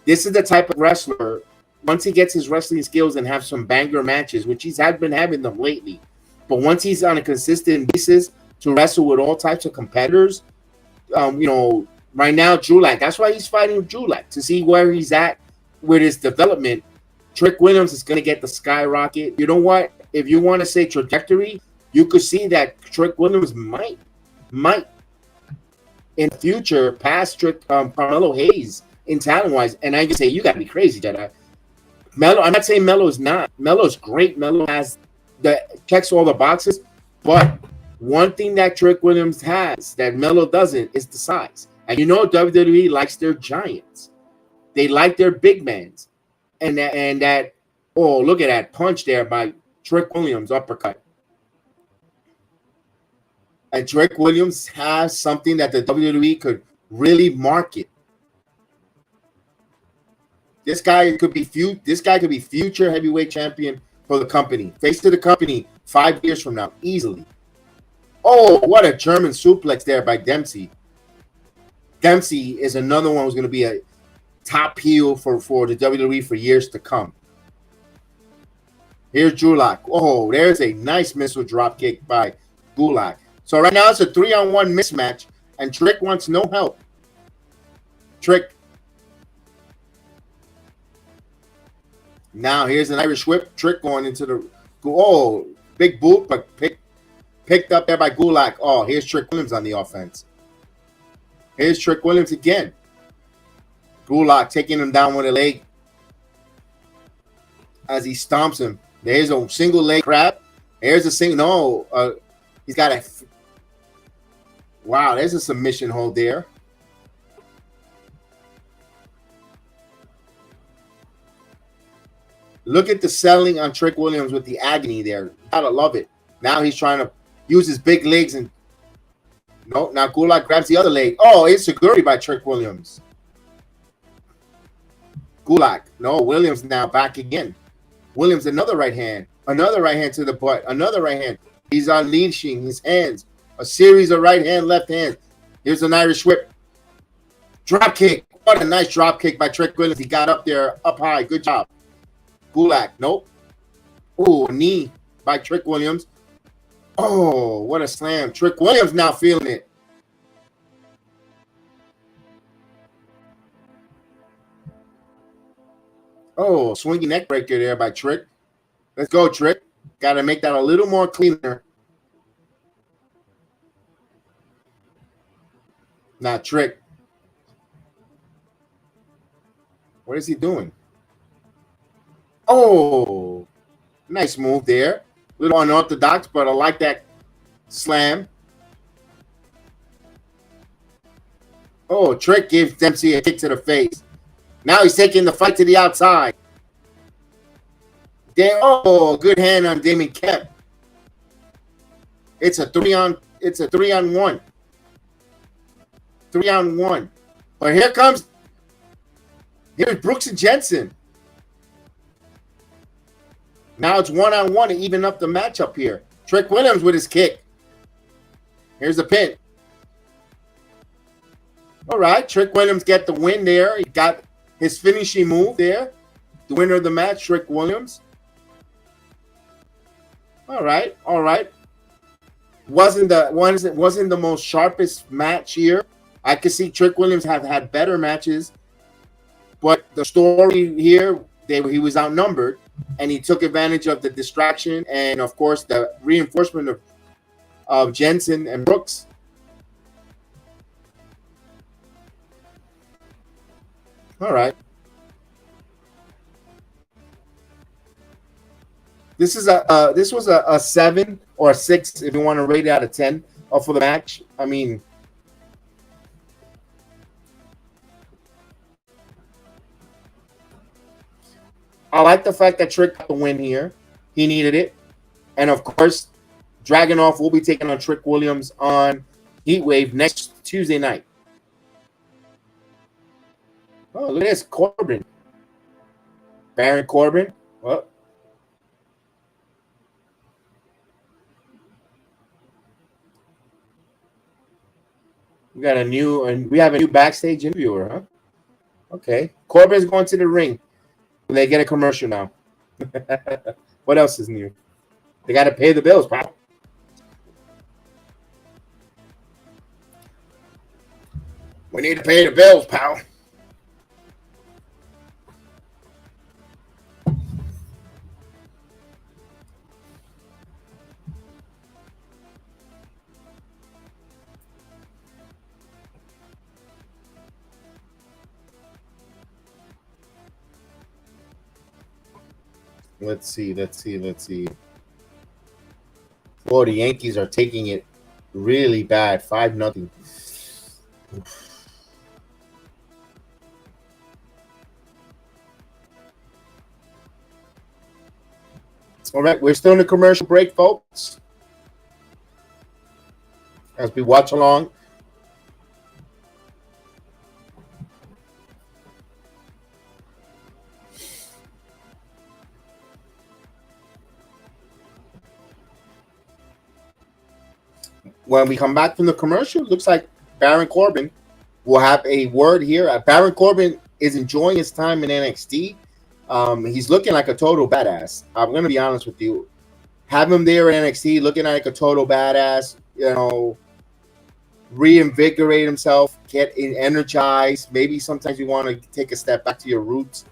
This is the type of wrestler, once he gets his wrestling skills and have some banger matches, which he's been having them lately, but once he's on a consistent basis to wrestle with all types of competitors, right now, Julak, that's why he's fighting Julak, to see where he's at with his development. Trick Williams is going to get the skyrocket. You know what? If you want to say trajectory, you could see that Trick Williams might in the future pass Carmelo Hayes in talent-wise. And I can say, you got to be crazy, Jedi. Melo, I'm not saying Melo is not. Melo's great. Melo checks all the boxes. But one thing that Trick Williams has that Melo doesn't is the size. And you know WWE likes their giants. They like their big mans. And that, oh, look at that punch there by Trick Williams, uppercut. And Trick Williams has something that the WWE could really market. This guy could be future heavyweight champion for the company. Face to the company 5 years from now, easily. Oh, what a German suplex there by Dempsey. Dempsey is another one who's going to be a top heel for the WWE for years to come. Here's Gulak. Oh, there's a nice missile drop kick by Gulak. So right now it's a 3-on-1 mismatch, and Trick wants no help. Trick. Now here's an Irish whip. Trick going into the, oh, big boot, but picked up there by Gulak. Oh, here's Trick Williams on the offense. Here's Trick Williams again. Gulak taking him down with a leg as he stomps him. There's a single leg crab. Here's a single. No, he's got a. Wow, there's a submission hold there. Look at the selling on Trick Williams with the agony there. You gotta love it. Now he's trying to use his big legs and. No, now Gulak grabs the other leg. Oh, it's security by Trick Williams. Gulak. No, Williams now back again. Williams, another right hand. Another right hand to the butt. Another right hand. He's unleashing his hands. A series of right hand, left hand. Here's an Irish whip. Drop kick. What a nice drop kick by Trick Williams. He got up there, up high. Good job. Gulak. Nope. Oh, knee by Trick Williams. Oh, what a slam. Trick Williams now feeling it. Oh, swinging neck breaker there by Trick. Let's go, Trick. Got to make that a little more cleaner. Now, Trick. What is he doing? Oh, nice move there. A little unorthodox, but I like that slam. Oh, Trick gives Dempsey a kick to the face. Now he's taking the fight to the outside. Oh, good hand on Damon Kemp. It's a 3-on-1. 3-on-1. But here's Brooks and Jensen. Now it's 1-on-1 to even up the matchup here. Trick Williams with his kick. Here's the pin. All right, Trick Williams get the win there. He got his finishing move there. The winner of the match, Trick Williams. All right. Wasn't the most sharpest match here. I could see Trick Williams have had better matches, but the story here, he was outnumbered, and he took advantage of the distraction and, of course, the reinforcement of Jensen and Brooks. All right. This was a 7 or a 6 if you want to rate it out of 10 for the match. I mean, I like the fact that Trick got the win here. He needed it. And, of course, Dragunov will be taking on Trick Williams on Heatwave next Tuesday night. Oh, look at this. Corbin. Baron Corbin. Well, we have a new backstage interviewer, huh? Okay. Corbin's going to the ring. They get a commercial now. What else is new? They got to pay the bills, pal. We need to pay the bills, pal. Let's see. Oh, the Yankees are taking it really bad. 5-0. All right, we're still in the commercial break, folks. As we watch along. When we come back from the commercial, it looks like Baron Corbin will have a word here. Baron Corbin is enjoying his time in NXT. He's looking like a total badass. I'm going to be honest with you. Have him there in NXT looking like a total badass, reinvigorate himself, get energized. Maybe sometimes you want to take a step back to your roots,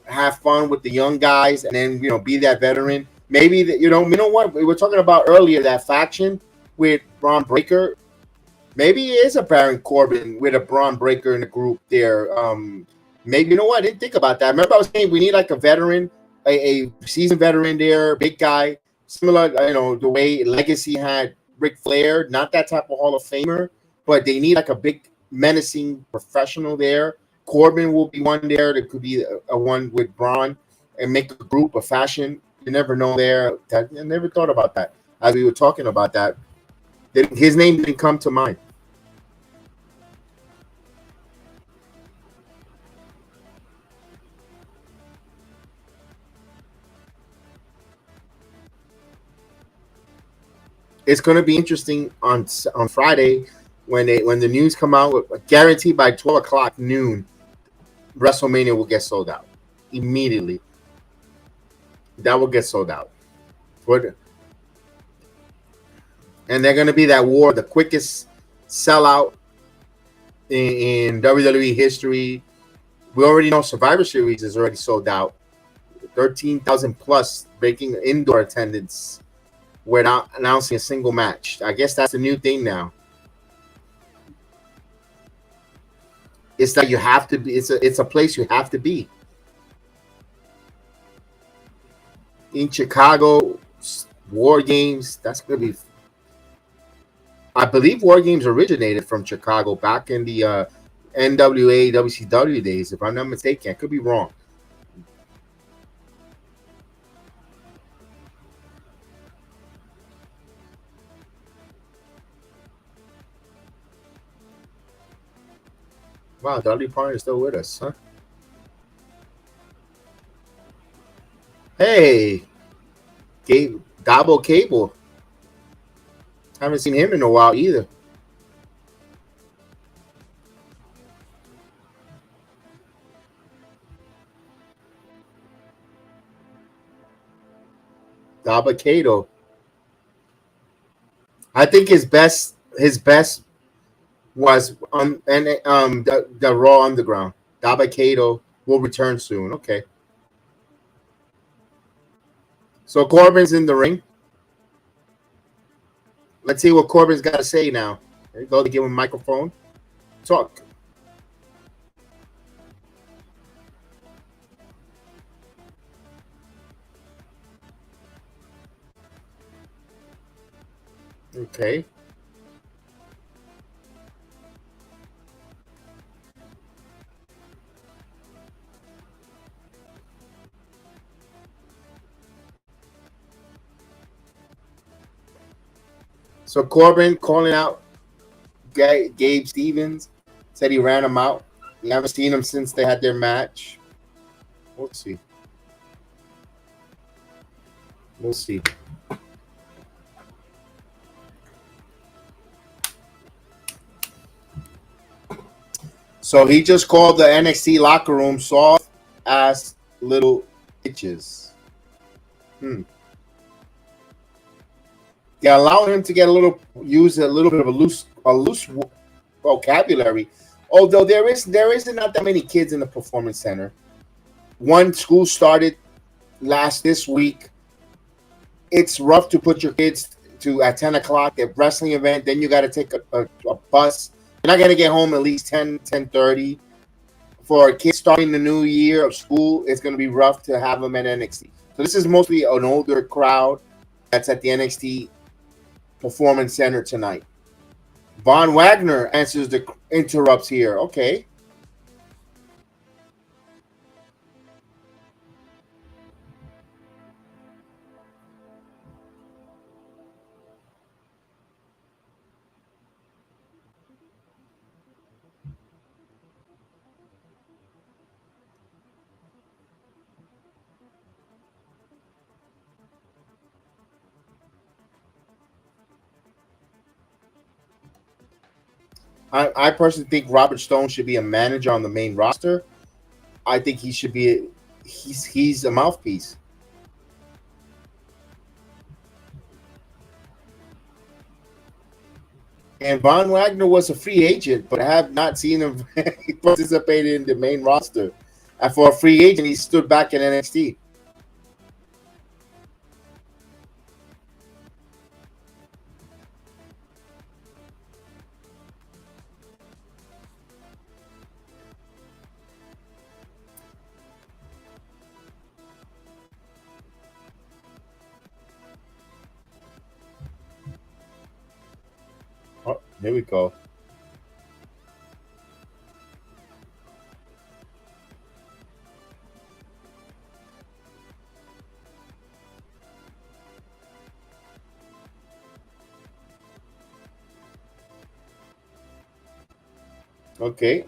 have fun with the young guys and then, be that veteran. Maybe that, you know what we were talking about earlier, that faction with Braun Breaker. Maybe it is a Baron Corbin with a Braun Breaker in the group there. Maybe, I didn't think about that. Remember I was saying we need like a veteran, a seasoned veteran there, big guy, similar, the way Legacy had Ric Flair, not that type of Hall of Famer, but they need like a big menacing professional there. Corbin will be one there. There could be a one with Braun and make a group, a fashion. You never know there. I never thought about that. As we were talking about that, his name didn't come to mind. It's going to be interesting on Friday when the news come out. Guaranteed by 12 o'clock noon, WrestleMania will get sold out immediately. That will get sold out. And they're going to be that war, the quickest sellout in WWE history. We already know Survivor Series is already sold out. 13,000 plus breaking indoor attendance without announcing a single match. I guess that's the new thing now. It's like you have to be. It's a place you have to be. In Chicago, War Games. That's gonna be. I believe War Games originated from Chicago back in the NWA WCW days, if I'm not mistaken. I could be wrong. Wow, Dudley Parton is still with us, huh? Hey, Gobble Cable. Haven't seen him in a while either. Dabba-Kato. I think his best was on the Raw Underground. Dabba-Kato will return soon. Okay. So Corbin's in the ring. Let's see what Corbin's got to say now. There you go. To give him a microphone. Talk. Okay. So Corbin calling out Gabe Stevens, said he ran him out. You haven't seen him since they had their match. We'll see. We'll see. So he just called the NXT locker room soft ass little bitches. They allow him to use a little bit of a loose vocabulary. Although there isn't not that many kids in the performance center. One school started this week. It's rough to put your kids at 10 o'clock at wrestling event. Then you got to take a bus. You're not going to get home at least 10:30. For a kid starting the new year of school, it's going to be rough to have them at NXT. So this is mostly an older crowd that's at the NXT Performance Center tonight. Von Wagner interrupts here. Okay. I personally think Robert Stone should be a manager on the main roster. I think he should be. He's a mouthpiece. And Von Wagner was a free agent, but I have not seen him participate in the main roster. And for a free agent, he stood back in NXT. Oh, here we go. Okay.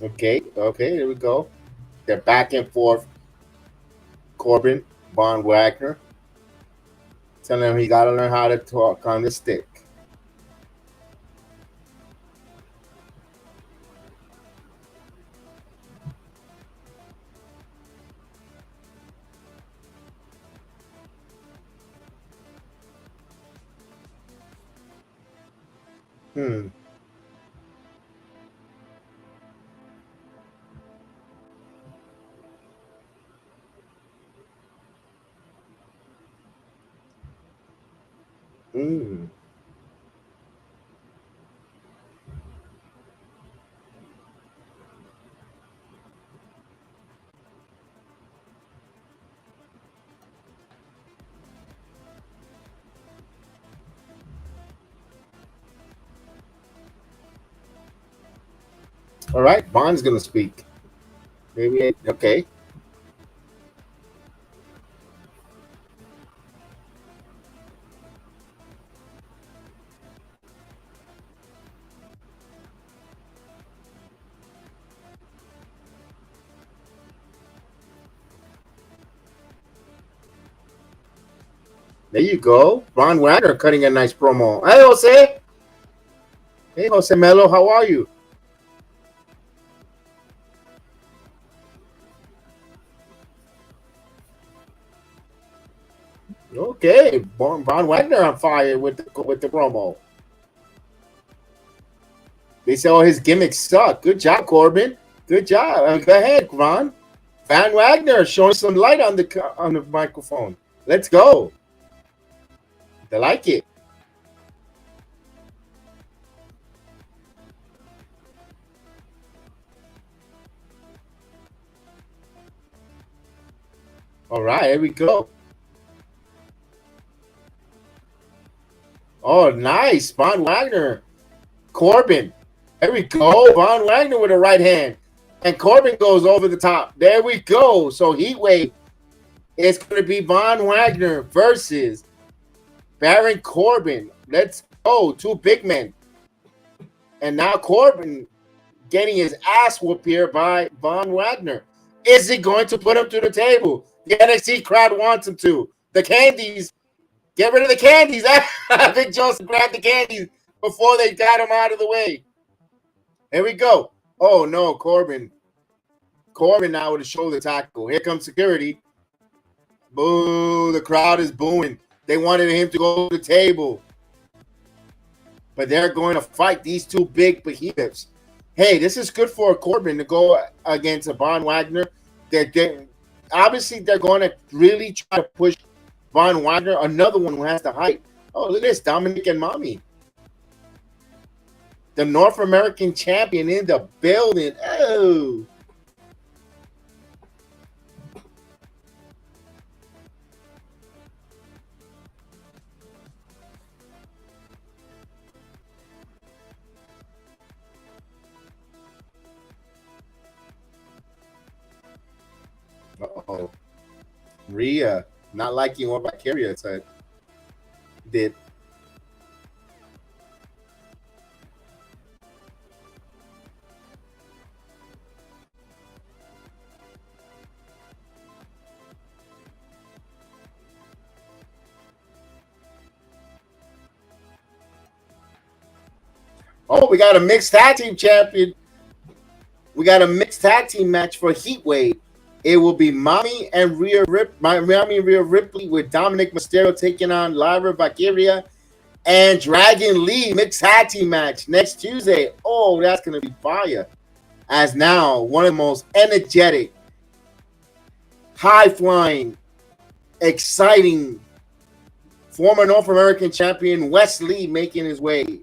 Okay, here we go. They're back and forth. Corbin, Von Wagner, telling him he got to learn how to talk on the stick. Hmm. Hmm. All right, Von's gonna speak. Maybe okay. There you go. Von Wagner cutting a nice promo. Hey Jose. Hey Jose Melo, how are you? Okay, Von Wagner on fire with the promo. They say, "Oh, his gimmicks suck." Good job, Corbin. Good job. Go ahead, Von. Van Wagner showing some light on the microphone. Let's go. They like it. All right, here we go. Oh, nice. Von Wagner. Corbin. There we go. Von Wagner with a right hand. And Corbin goes over the top. There we go. So Heatwave, it's going to be Von Wagner versus Baron Corbin. Let's go. Two big men. And now Corbin getting his ass whooped here by Von Wagner. Is he going to put him to the table? The NXT crowd wants him to. The candies. Get rid of the candies. Big Joseph grabbed the candies before they got him out of the way. Here we go. Oh, no, Corbin. Corbin now with a shoulder tackle. Here comes security. Boo, the crowd is booing. They wanted him to go to the table. But they're going to fight these two big behemoths. Hey, this is good for Corbin to go against a Von Wagner. Obviously, they're going to really try to push Von Wagner, another one who has the height. Oh, look at this, Dominic and Mommy. The North American champion in the building. Oh. Uh-oh. Rhea not liking what Valkyria said. Did. Oh, we got a mixed tag team champion. We got a mixed tag team match for Heatwave. It will be Miami and Rhea Ripley with Dominic Mysterio taking on Lyra Valkyria and Dragon Lee mixed tag team match next Tuesday. Oh, that's going to be fire. As now, one of the most energetic, high-flying, exciting former North American champion Wes Lee making his way.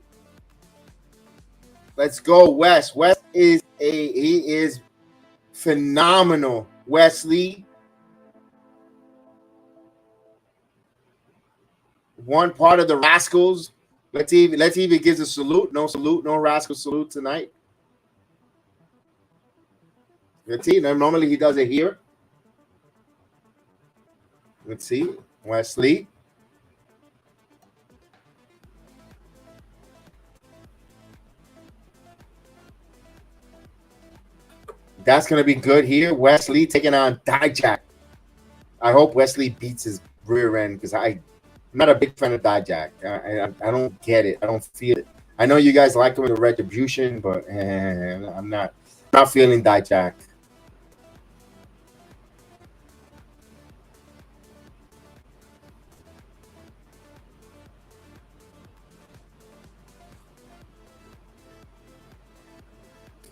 Let's go, Wes. Wes is phenomenal. Wes Lee, one part of the Rascals. Let's see if he gives a salute. No salute, no Rascal salute tonight. Let's see. Normally he does it here. Let's see. Wes Lee. That's going to be good here. Wes Lee taking on Dijak. I hope Wes Lee beats his rear end because I'm not a big fan of Dijak. I don't get it. I don't feel it. I know you guys like him in the Retribution, but I'm not feeling Dijak.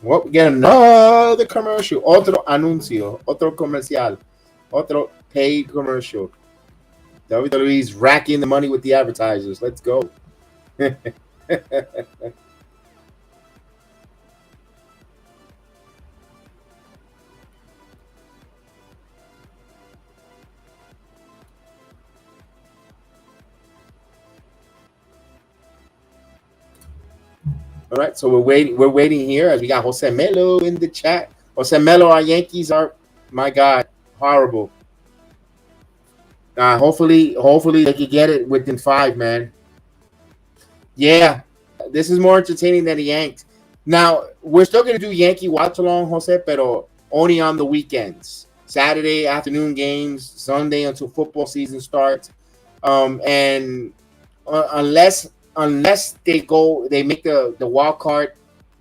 Well, we get another commercial, otro anuncio, otro comercial, otro paid commercial. WWE's racking the money with the advertisers. Let's go. All right, so we're waiting here as we got Jose Melo in the chat. Jose Melo, our Yankees are, my God, horrible. Hopefully they can get it within 5, man. Yeah, this is more entertaining than the Yanks. Now, we're still going to do Yankee watch along, Jose, pero only on the weekends. Saturday afternoon games, Sunday until football season starts. And unless they make the wild card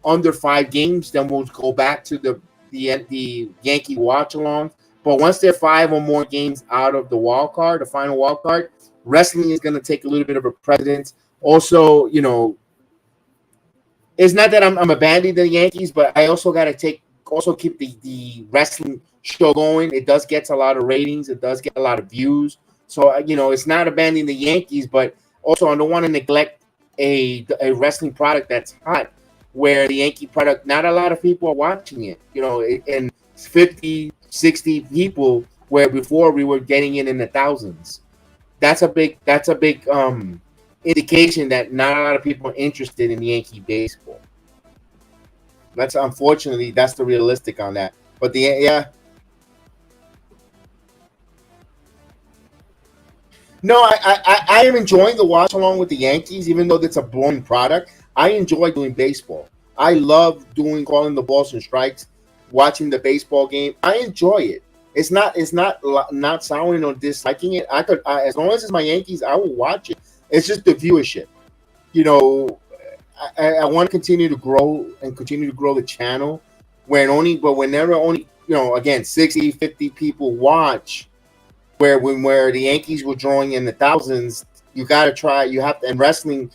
under 5 games, then we'll go back to the Yankee watch along. But once they're 5 or more games out of the wild card, the final wild card, wrestling is going to take a little bit of a precedence. Also, it's not that I'm abandoning the Yankees, but I also got to keep the wrestling show going. It does get a lot of ratings. It does get a lot of views. So, it's not abandoning the Yankees, but also I don't want to neglect a wrestling product that's hot, where the Yankee product, not a lot of people are watching it, and 50, 60 people, where before we were getting it in the thousands. That's a big indication that not a lot of people are interested in Yankee baseball. That's unfortunately, that's the realistic on that. But No, I am enjoying the watch along with the Yankees, even though it's a boring product. I enjoy doing baseball. I love calling the balls and strikes, watching the baseball game. I enjoy it. It's not souring or disliking it. As long as it's my Yankees, I will watch it. It's just the viewership. I want to continue to grow the channel. Whenever only again 60, 50 people watch. Where the Yankees were drawing in the thousands, you got to try. You have to, and wrestling,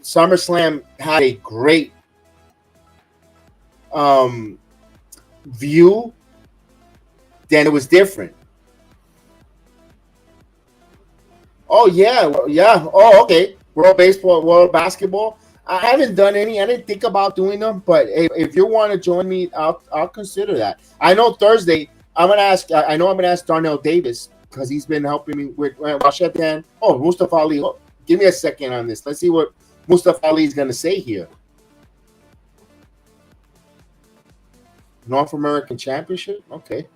SummerSlam had a great view. Then it was different. Oh yeah. Oh, okay. World baseball, world basketball. I haven't done any. I didn't think about doing them, but if you want to join me, I'll consider that. I know Thursday. I'm gonna ask Darnell Davis because he's been helping me with Washington. Oh, Mustafa Ali. Oh, give me a second on this. Let's see what Mustafa Ali is gonna say here. North American Championship. Okay.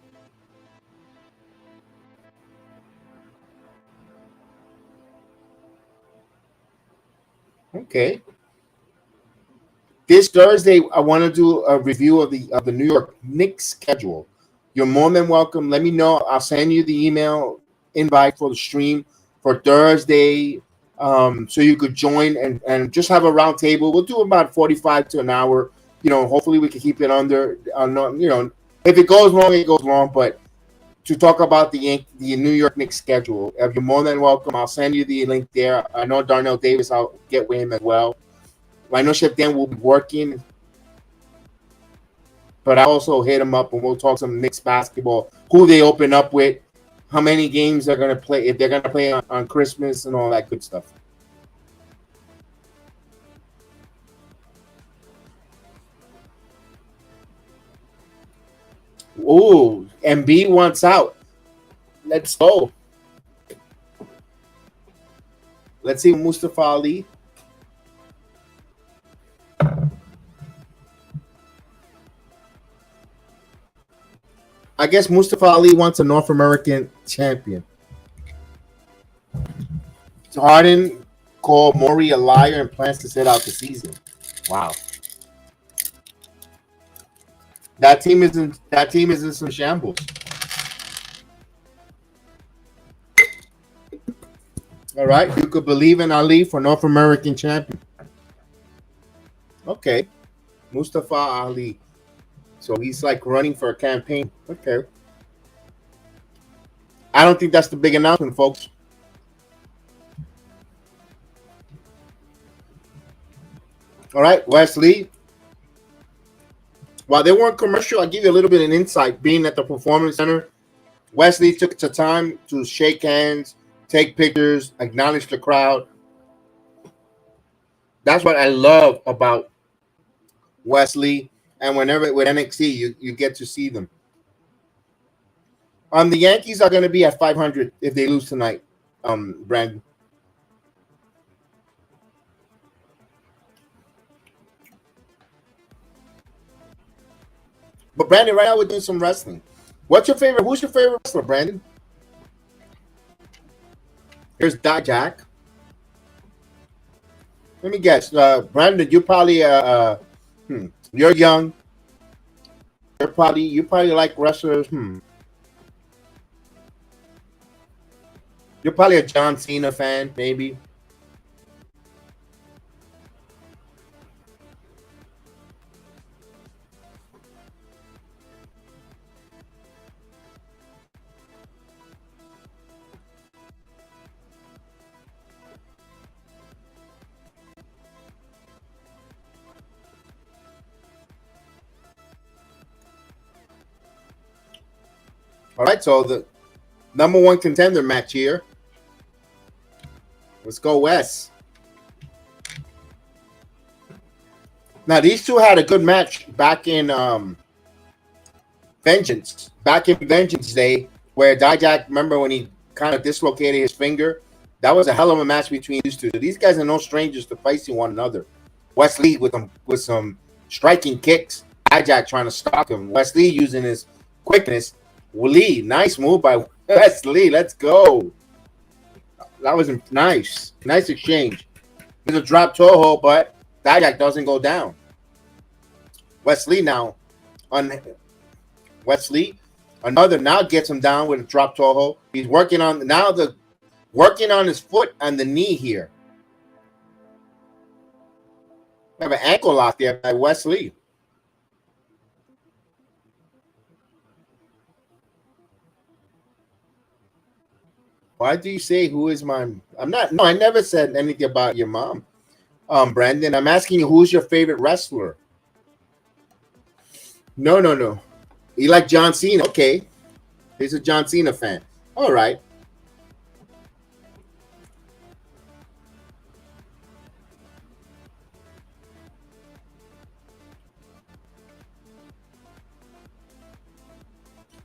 Okay. This Thursday, I want to do a review of the New York Knicks schedule. You're more than welcome. Let me know. I'll send you the email invite for the stream for Thursday, so you could join and just have a round table. We'll do about 45 to an hour. Hopefully we can keep it under. If it goes long, it goes long. But to talk about the New York Knicks schedule, you're more than welcome. I'll send you the link there. I know Darnell Davis. I'll get with him as well. I know Chef Dan will be working, but I also hit him up and we'll talk some Knicks basketball. Who they open up with, how many games they're gonna play, if they're gonna play on Christmas and all that good stuff. Ooh, Embiid wants out. Let's go. Let's see Mustafa Ali. I guess Mustafa Ali wants a North American champion. Harden called Maury a liar and plans to sit out the season. Wow. That team is in some shambles. All right, you could believe in Ali for North American champion. Okay, Mustafa Ali. So he's like running for a campaign. Okay. I don't think that's the big announcement, folks. All right, Wesley. While they weren't commercial, I'll give you a little bit of insight. Being at the Performance Center, Wesley took the time to shake hands, take pictures, acknowledge the crowd. That's what I love about Wesley. And whenever with NXT, you get to see them. The Yankees are going to be at 500 if they lose tonight, Brandon. But Brandon, right now we're doing some wrestling. Who's your favorite wrestler, Brandon? Here's Jack. Let me guess. Brandon, you probably you're young. You probably like wrestlers. You're probably a John Cena fan, maybe. All right, so the number one contender match here. Let's go, Wes. Now, these two had a good match back in Vengeance. Back in Vengeance Day, where Dijak, remember when he kind of dislocated his finger? That was a hell of a match between these two. So these guys are no strangers to facing one another. Wesley with some striking kicks. Dijak trying to stalk him. Wesley using his quickness. Lee, nice move by Wesley. Let's go. That was nice. Nice exchange. There's a drop toe hold, but Dijak doesn't go down. Wesley now another now gets him down with a drop toe hold. He's working on his foot and the knee here. We have an ankle lock there by Wesley. Why do you say who is my? I never said anything about your mom, Brandon. I'm asking you who's your favorite wrestler. No. You like John Cena? Okay, he's a John Cena fan. All right.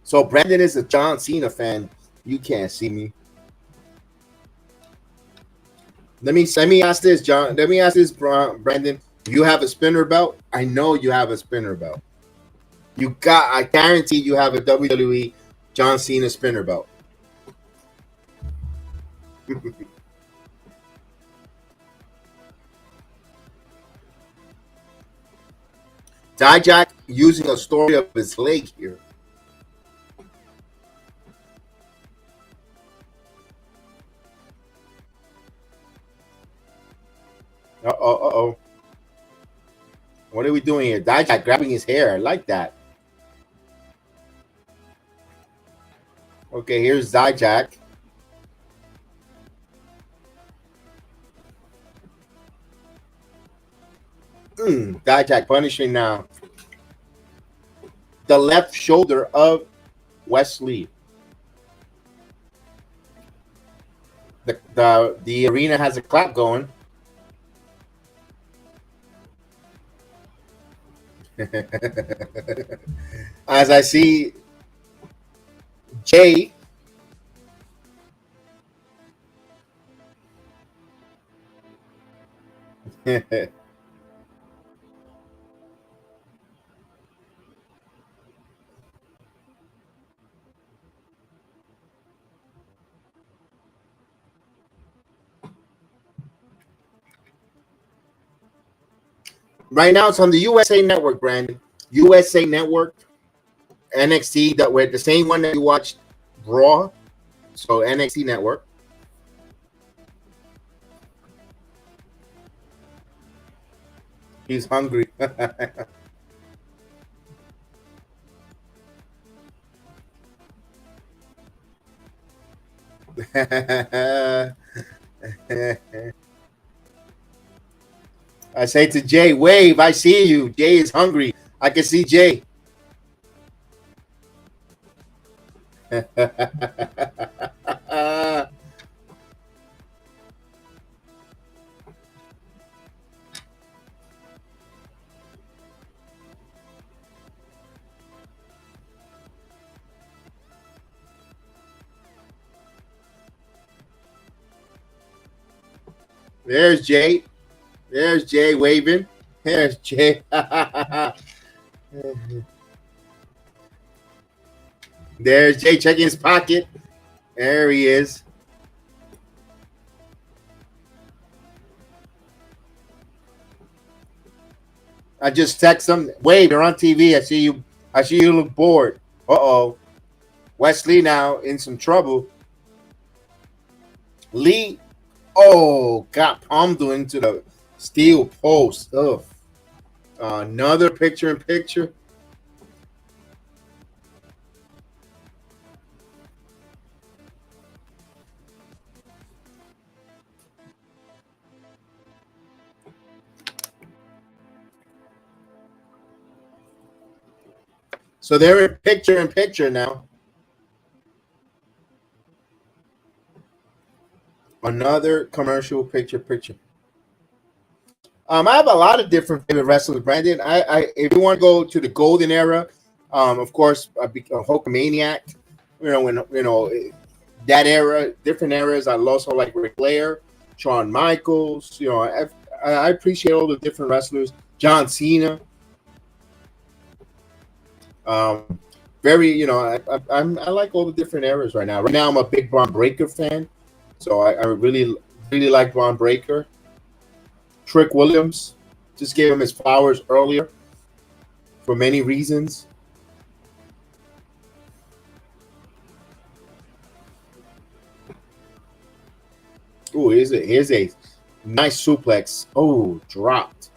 So Brandon is a John Cena fan. You can't see me. Let me ask this, John. Let me ask this, Brandon. You have a spinner belt? I know you have a spinner belt. I guarantee you have a WWE John Cena spinner belt. Dijak using a story of his leg here. Uh-oh. What are we doing here? Dijak grabbing his hair. I like that. Okay, here's Dijak. Dijak punishing now the left shoulder of Wesley. The arena has a clap going. As I see Jay right now it's on the USA Network, Brandon. USA Network, NXT, that we're the same one that you watched Raw. So NXT Network. He's hungry. I say to Jay, wave, I see you. Jay is hungry. I can see Jay. There's Jay. There's Jay waving. There's Jay. There's Jay checking his pocket. There he is. I just text him. Wave, you're on TV. I see you. I see you look bored. Uh-oh. Wesley now in some trouble. Lee. Oh, got palmed into the steel post. Ugh. Another picture-in-picture. So they're in picture-in-picture now. Another commercial picture-in-picture. I have a lot of different favorite wrestlers, Brandon. If you want to go to the golden era, of course, Hulkamaniac. That era, different eras. I also like Ric Flair, Shawn Michaels. I appreciate all the different wrestlers. John Cena. I like all the different eras right now. Right now, I'm a big Braun Breaker fan, so I really like Braun Breaker. Trick Williams, just gave him his flowers earlier for many reasons. Oh, here's a nice suplex. Oh, dropped.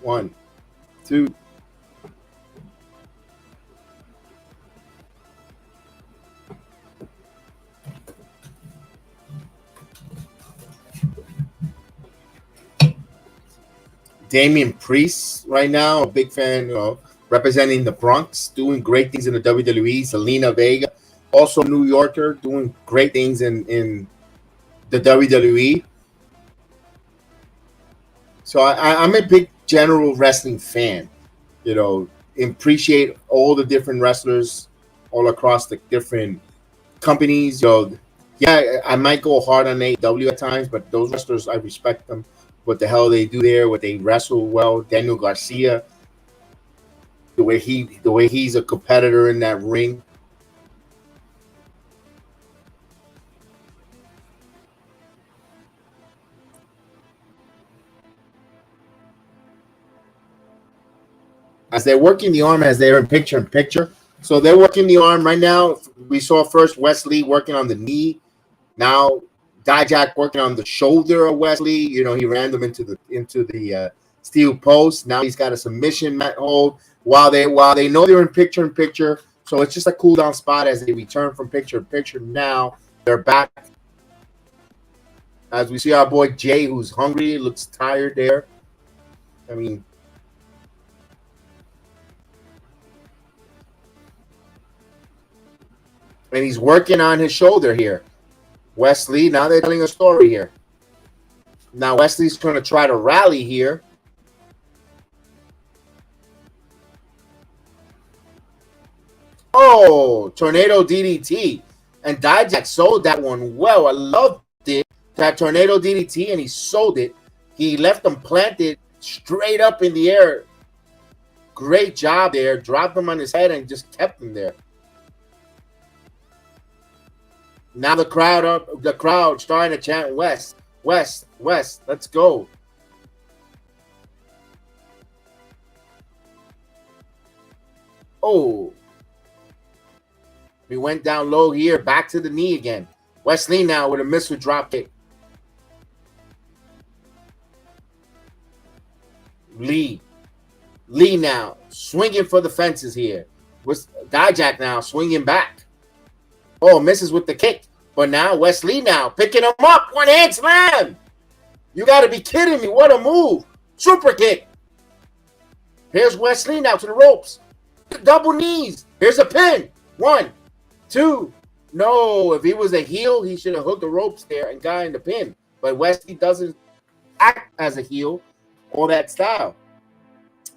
1, 2. Damian Priest right now, a big fan of representing the Bronx, doing great things in the WWE. Selena Vega, also New Yorker, doing great things in the WWE. So I'm a big general wrestling fan. Appreciate all the different wrestlers all across the different companies. I might go hard on AEW at times, but those wrestlers, I respect them. What the hell they do there, what they wrestle well. Daniel Garcia, the way he's a competitor in that ring. As they're working the arm, as they're in picture-in-picture. So they're working the arm right now. We saw first Wesley working on the knee. Now Dijak working on the shoulder of Wesley. You know, he ran them into the steel post. Now he's got a submission mat hold while they know they're in picture. So it's just a cool down spot as they return from picture. Now they're back. As we see our boy Jay, who's hungry, looks tired there. I mean, and he's working on his shoulder here. Wesley, now they're telling a story here. Now Wesley's going to try to rally here. Oh, tornado DDT. And Dijak sold that one well. I loved it. That tornado DDT, and he sold it. He left them planted straight up in the air. Great job there. Dropped him on his head and just kept him there. Now the crowd starting to chant West, West, West. Let's go. Oh. He went down low here. Back to the knee again. Wesley now with a missile drop kick. Lee now swinging for the fences here. With Dijak now swinging back. Oh, misses with the kick. But now Wesley now picking him up. One hand slam. You got to be kidding me. What a move. Super kick. Here's Wesley now to the ropes. Double knees. Here's a pin. 1, 2. No, if he was a heel, he should have hooked the ropes there and got in the pin. But Wesley doesn't act as a heel or that style.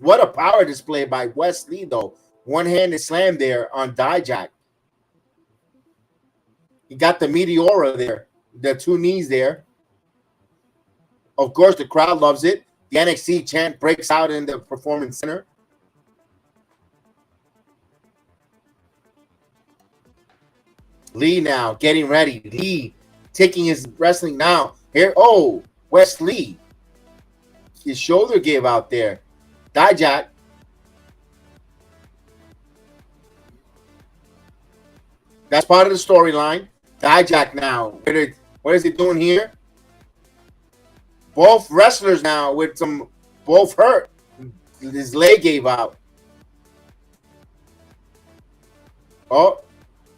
What a power display by Wesley, though. One-handed slam there on Dijak. He got the Meteora there, the 2 knees there. Of course, the crowd loves it. The NXT chant breaks out in the Performance Center. Lee now getting ready. Lee taking his wrestling now. Here, oh, Wesley. His shoulder gave out there. Dijak. That's part of the storyline. Dijak now. What is he doing here? Both wrestlers now with both hurt. His leg gave out. Oh,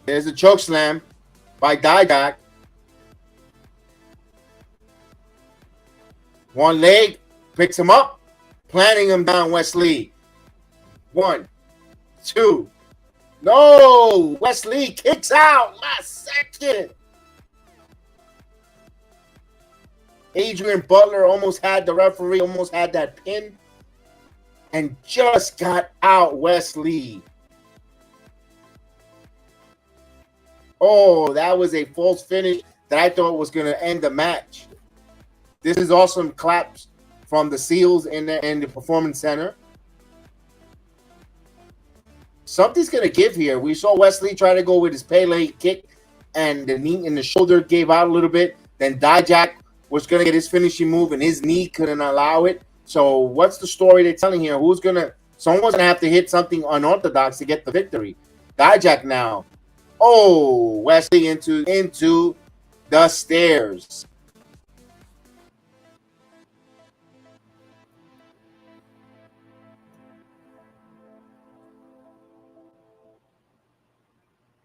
there's a choke slam by Dijak. One leg picks him up, planting him down. Wesley. 1, 2. No, Wesley kicks out last second. Adrian Butler almost had the referee, almost had that pin, and just got out Wesley. Oh, that was a false finish that I thought was going to end the match. This is awesome claps from the Seals in the Performance Center. Something's going to give here. We saw Wesley try to go with his Pele kick, and the knee and the shoulder gave out a little bit. Then Dijak was going to get his finishing move, and his knee couldn't allow it. So what's the story they're telling here? Someone's going to have to hit something unorthodox to get the victory. Dijak now. Oh, Wesley into the stairs.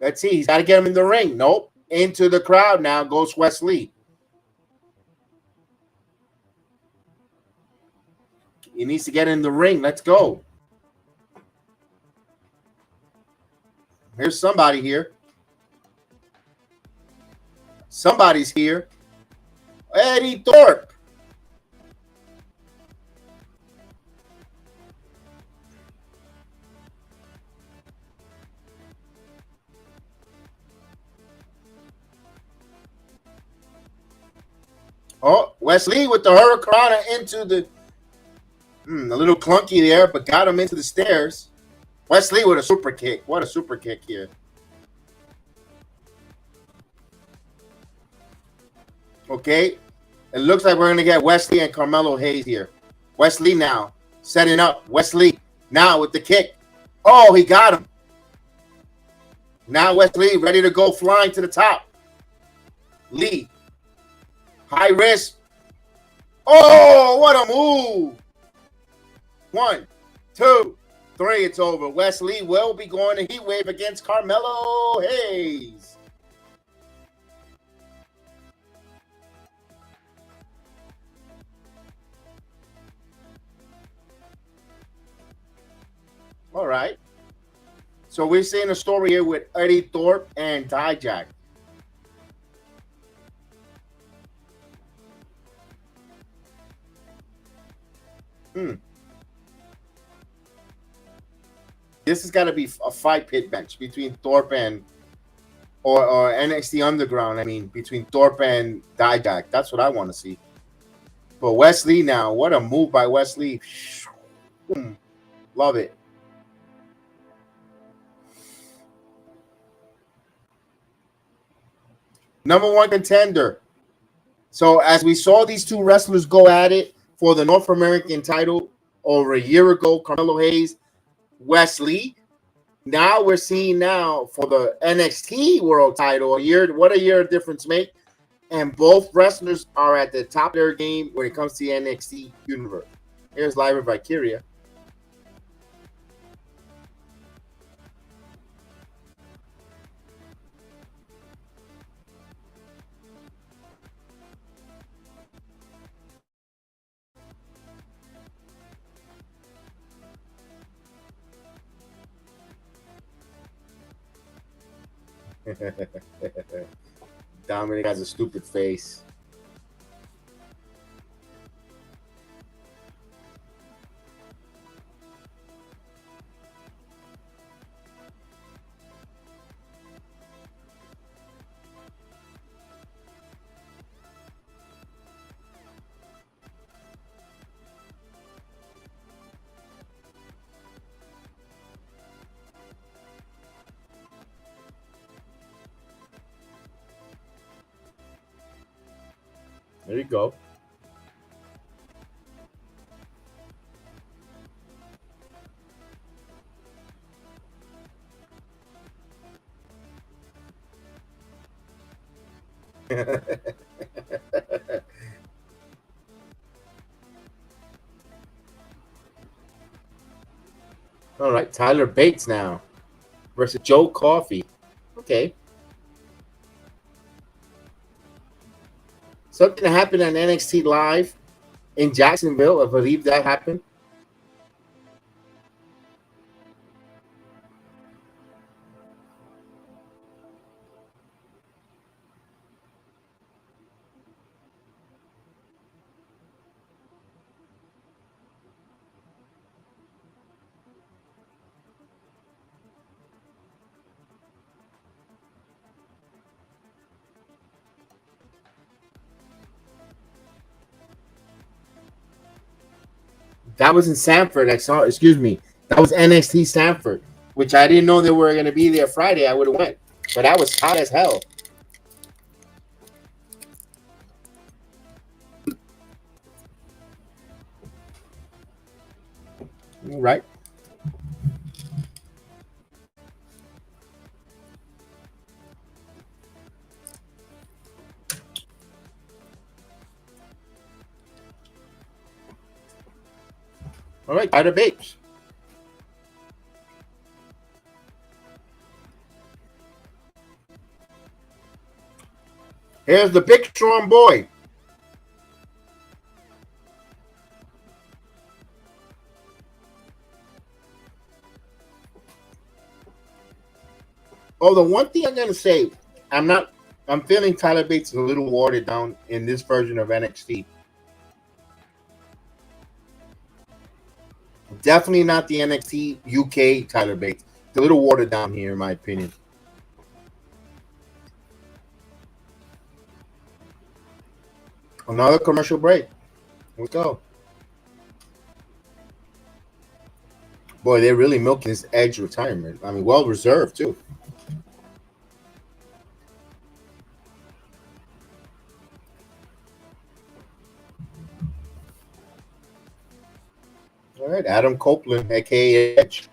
Let's see. He's got to get him in the ring. Nope. Into the crowd now goes Wesley. He needs to get in the ring. Let's go. Here's somebody here. Somebody's here. Eddie Thorpe. Oh, Wesley with the Hurricanrana into the... a little clunky there, but got him into the stairs. Wesley with a super kick. What a super kick here. Okay. It looks like we're going to get Wesley and Carmelo Hayes here. Wesley now setting up. Wesley now with the kick. Oh, he got him. Now Wesley ready to go flying to the top. Lee. High risk. Oh, what a move. 1, 2, 3. It's over. Wesley will be going to heat wave against Carmelo Hayes. All right. So we're seeing a story here with Eddie Thorpe and Dijak. This has got to be a fight pit match between Thorpe and or NXT Underground. I mean, between Thorpe and Dijak. That's what I want to see. But Wesley now, what a move by Wesley. Love it. Number 1 contender. So as we saw these two wrestlers go at it for the North American title over a year ago, Carmelo Hayes, Wesley. Now we're seeing now for the NXT World title, what a year difference make. And both wrestlers are at the top of their game when it comes to the NXT universe. Here's Lyra Valkyria. Dominic has a stupid face. There you go. All right, Tyler Bates now versus Joe Coffey. Okay. Something that happened on NXT Live in Jacksonville. I believe that happened. That was in Sanford. I saw, excuse me. That was NXT Sanford, which I didn't know they were going to be there Friday. I would have went. But that was hot as hell. All right. All right, Tyler Bates. Here's the big strong boy. Oh, the one thing I'm gonna say, I'm feeling Tyler Bates is a little watered down in this version of NXT. Definitely not the NXT UK Tyler Bates. It's a little watered down here, in my opinion. Another commercial break. Let's go. Boy, they're really milking this Edge retirement. I mean, well reserved, too. All right, Adam Copeland, a.k.a. Edge.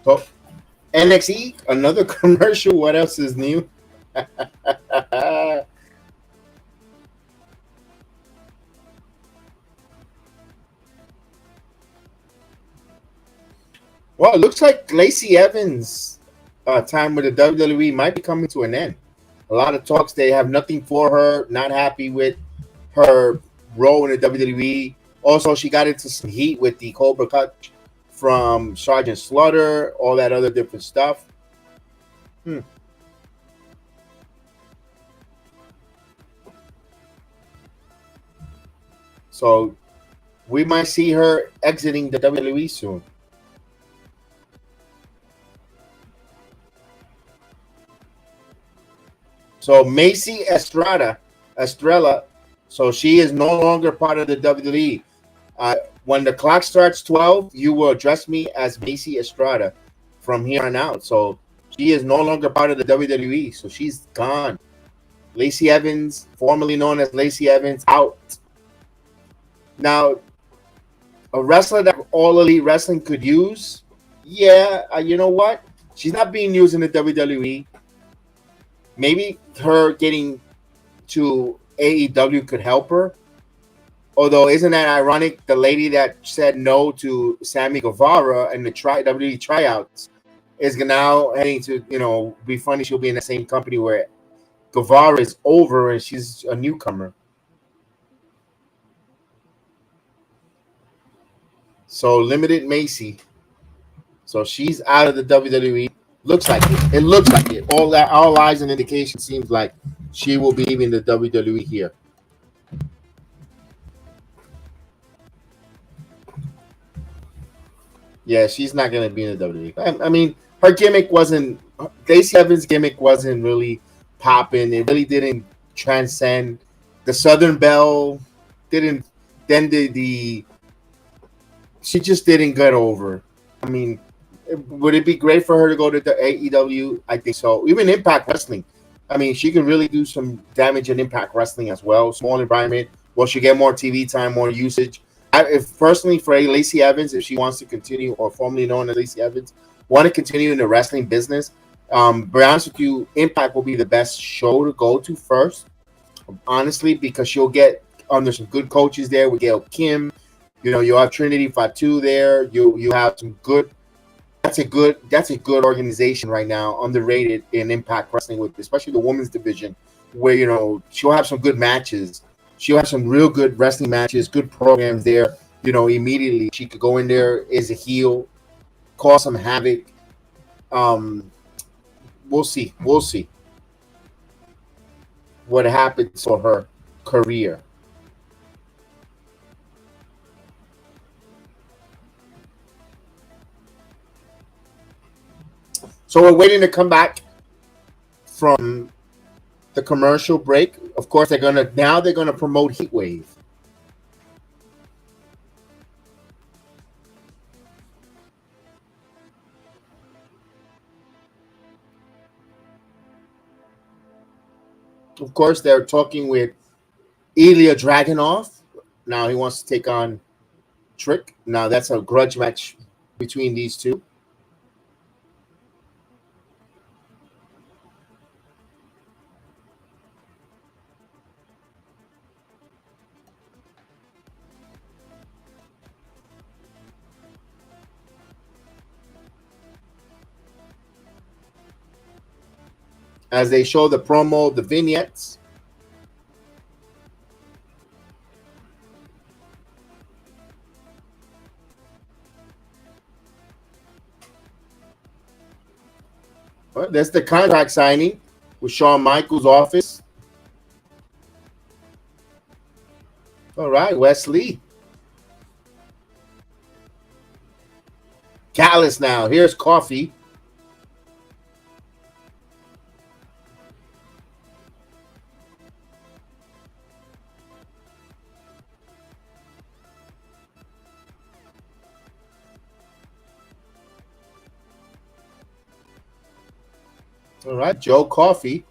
So NXT, another commercial. What else is new? Well, it looks like Lacey Evans' time with the WWE might be coming to an end. A lot of talks, they have nothing for her, not happy with her role in the WWE. Also, she got into some heat with the Cobra Cut from Sergeant Slaughter, all that other different stuff. So we might see her exiting the WWE soon. So Macy Estrella, so she is no longer part of the WWE. When the clock starts 12, you will address me as Macy Estrada from here on out. So she is no longer part of the WWE. So she's gone. Lacey Evans, formerly known as Lacey Evans, out. Now, a wrestler that All Elite Wrestling could use, yeah, you know what? She's not being used in the WWE. Maybe her getting to AEW could help her. Although, isn't that ironic? The lady that said no to Sammy Guevara and the WWE tryouts is now heading to, be funny. She'll be in the same company where Guevara is over and she's a newcomer. So, Limited Macy. So, she's out of the WWE. Looks like it. It looks like it. All eyes and indication seems like she will be leaving the WWE here. Yeah, she's not going to be in the WWE. I mean, her gimmick wasn't, Lacey Evans' gimmick wasn't really popping. It really didn't transcend. The Southern Belle didn't, then she just didn't get over. I mean, would it be great for her to go to the AEW? I think so. Even Impact Wrestling. I mean, she can really do some damage in Impact Wrestling as well. Small environment. Will she get more TV time, more usage? If personally for Lacey Evans, if she wants to continue, or formerly known as Lacey Evans, want to continue in the wrestling business, be honest with you, Impact will be the best show to go to first, honestly, because she'll get under some good coaches there with Gail Kim. You'll have Trinity Fatu there. You have some good. That's a good organization right now, underrated in Impact Wrestling, with especially the women's division, where she'll have some good matches. She'll have some real good wrestling matches, good programs there. Immediately she could go in there as a heel, cause some havoc. We'll see what happens for her career. So we're waiting to come back from the commercial break. Of course, they're gonna promote Heatwave. Of course, they're talking with Ilya Dragunov. Now he wants to take on Trick. Now that's a grudge match between these two. As they show the promo, the vignettes. Well, that's the contract signing with Shawn Michaels' office. All right, Wesley. Callis now. Here's Coffee. All right, Joe Coffey.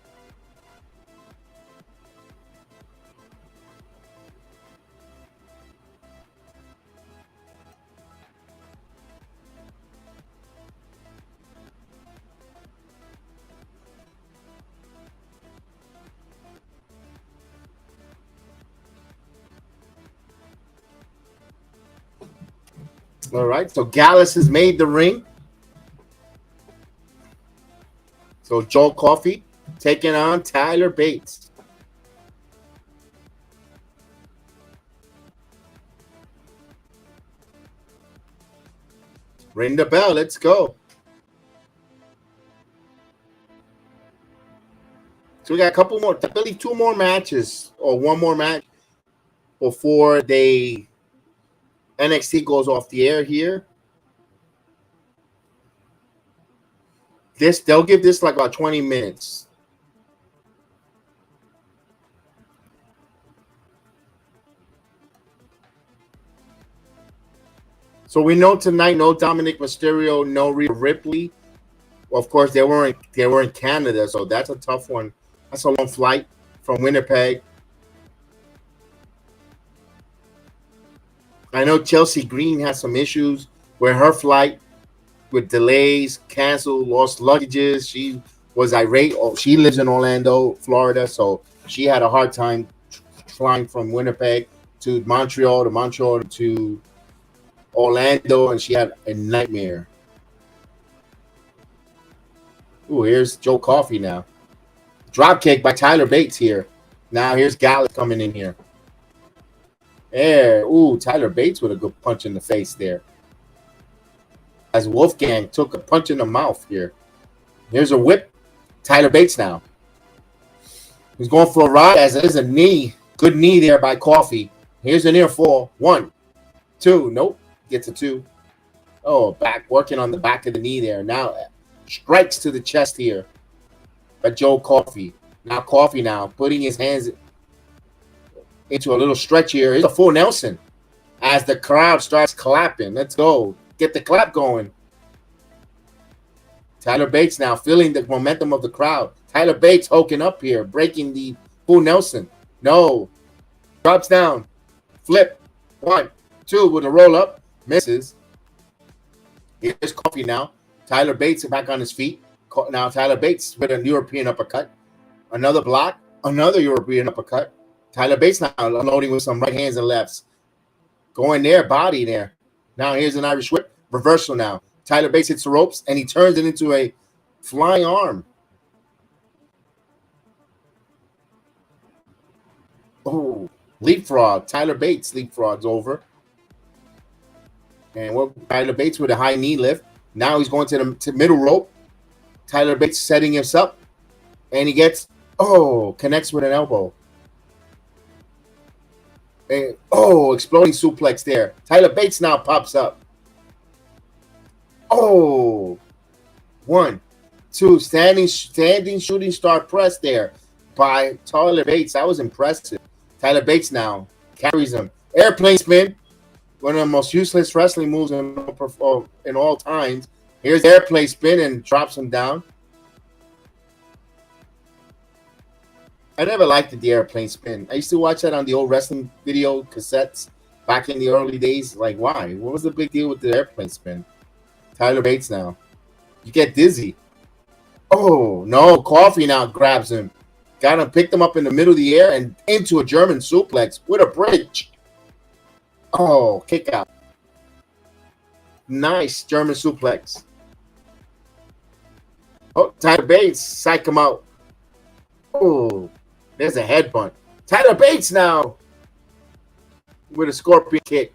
All right, so Gallus has made the ring. So Joe Coffey taking on Tyler Bates. Ring the bell. Let's go. So we got a couple more, I believe 2 more matches or 1 more match before NXT goes off the air here. They'll give this like about 20 minutes. So we know tonight, no Dominic Mysterio, no Rhea Ripley. Well, of course, they were in Canada, so that's a tough one. That's a long flight from Winnipeg. I know Chelsea Green has some issues with her flight, with delays, canceled, lost luggages. She was irate. She lives in Orlando, Florida, so she had a hard time flying from Winnipeg to Montreal to Orlando, and she had a nightmare. Ooh, here's Joe Coffey now. Drop kick by Tyler Bates here. Now here's Gallus coming in here. There. Ooh, Tyler Bates with a good punch in the face there. As Wolfgang took a punch in the mouth here. Here's a whip. Tyler Bates now. He's going for a ride as it is a knee. Good knee there by Coffey. Here's a near fall. 1, 2. Nope. Gets a 2. Oh, back working on the back of the knee there. Now strikes to the chest here by Joe Coffey. Now Coffey putting his hands into a little stretch here. Here's a full Nelson as the crowd starts clapping. Let's go. Get the clap going. Tyler Bates now feeling the momentum of the crowd. Tyler Bates hooking up here, breaking the full Nelson. No. Drops down. Flip. 1, 2 with a roll up. Misses. Here's Coffey now. Tyler Bates back on his feet. Now Tyler Bates with a European uppercut. Another block. Another European uppercut. Tyler Bates now unloading with some right hands and lefts. Going there, body there. Now here's an Irish whip. Reversal now. Tyler Bates hits the ropes, and he turns it into a flying arm. Oh, leapfrog. Tyler Bates leapfrogs over. And Tyler Bates with a high knee lift. Now he's going to the middle rope. Tyler Bates setting us up. And he connects with an elbow. And, exploding suplex there. Tyler Bates now pops up. 1, 2, standing shooting star press there by Tyler Bates. That was impressive. Tyler Bates now carries him. Airplane spin. One of the most useless wrestling moves in all times. Here's airplane spin and drops him down. I never liked the airplane spin. I used to watch that on the old wrestling video cassettes back in the early days. Like, why? What was the big deal with the airplane spin? Tyler Bates now. You get dizzy. Oh, no. Coffey now grabs him. Got him, picked him up in the middle of the air and into a German suplex with a bridge. Oh, kick out. Nice German suplex. Oh, Tyler Bates, psych him out. Oh, there's a headbutt. Tyler Bates now with a scorpion kick.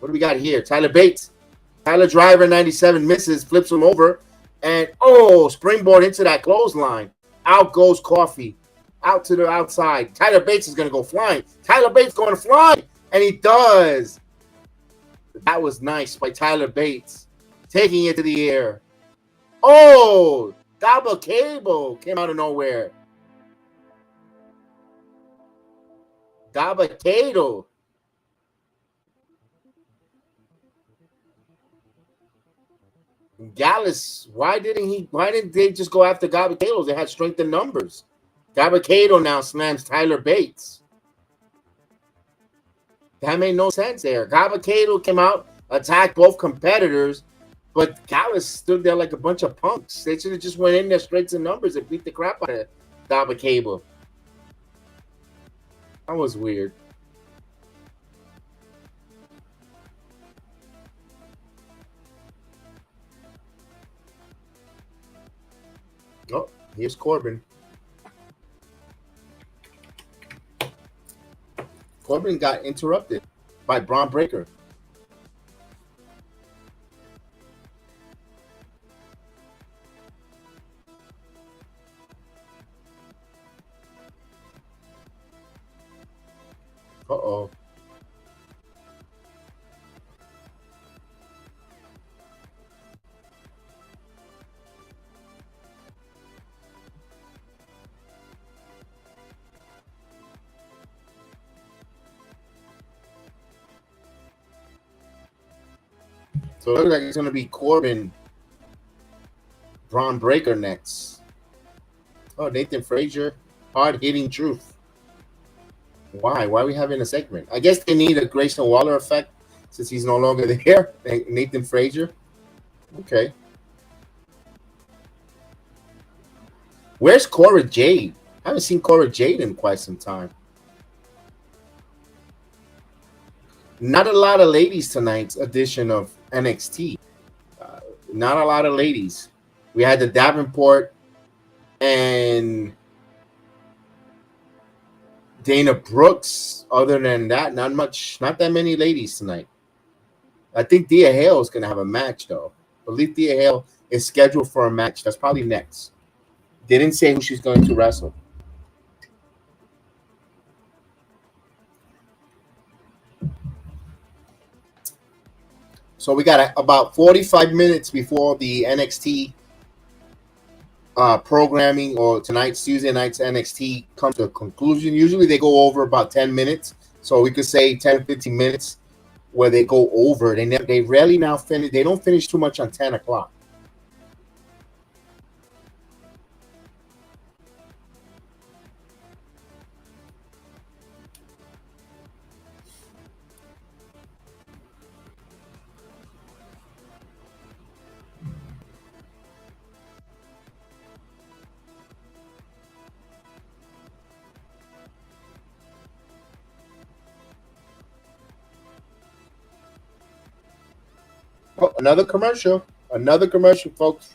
What do we got here? Tyler Bates. Tyler Driver 97 misses, flips him over, and springboard into that clothesline. Out goes Coffey. Out to the outside. Tyler Bates is going to go flying. Tyler Bates going to fly, and he does. That was nice by Tyler Bates. Taking it to the air. Oh, double cable came out of nowhere. Dabba-cado. Gallus, why didn't they just go after Dabba-cado? They had strength in numbers. Dabba-cado now slams Tyler Bates. That made no sense there. Dabba-cado came out, attacked both competitors, but Gallus stood there like a bunch of punks. They should have just went in there straight to numbers and beat the crap out of Dabba-cado. That was weird. Here's Corbin. Corbin got interrupted by Braun Breaker. Uh-oh. So it looks like it's going to be Corbin, Braun Breaker next. Oh, Nathan Frazier, hard-hitting truth. Why? Why are we having a segment? I guess they need a Grayson Waller effect since he's no longer there. Nathan Frazier. Okay. Where's Cora Jade? I haven't seen Cora Jade in quite some time. Not a lot of ladies tonight's edition of NXT. Not a lot of ladies. We had the Davenport and Dana Brooks. Other than that, not much. Not that many ladies tonight. I think Thea Hale is going to have a match, though. I believe Thea Hale is scheduled for a match. That's probably next. They didn't say who she's going to wrestle. So we got about 45 minutes before the NXT programming, or tonight's Tuesday night's NXT comes to a conclusion. Usually they go over about 10 minutes. So we could say 10, 15 minutes where they go over. They rarely now finish. They don't finish too much on 10 o'clock. Oh, another commercial, folks.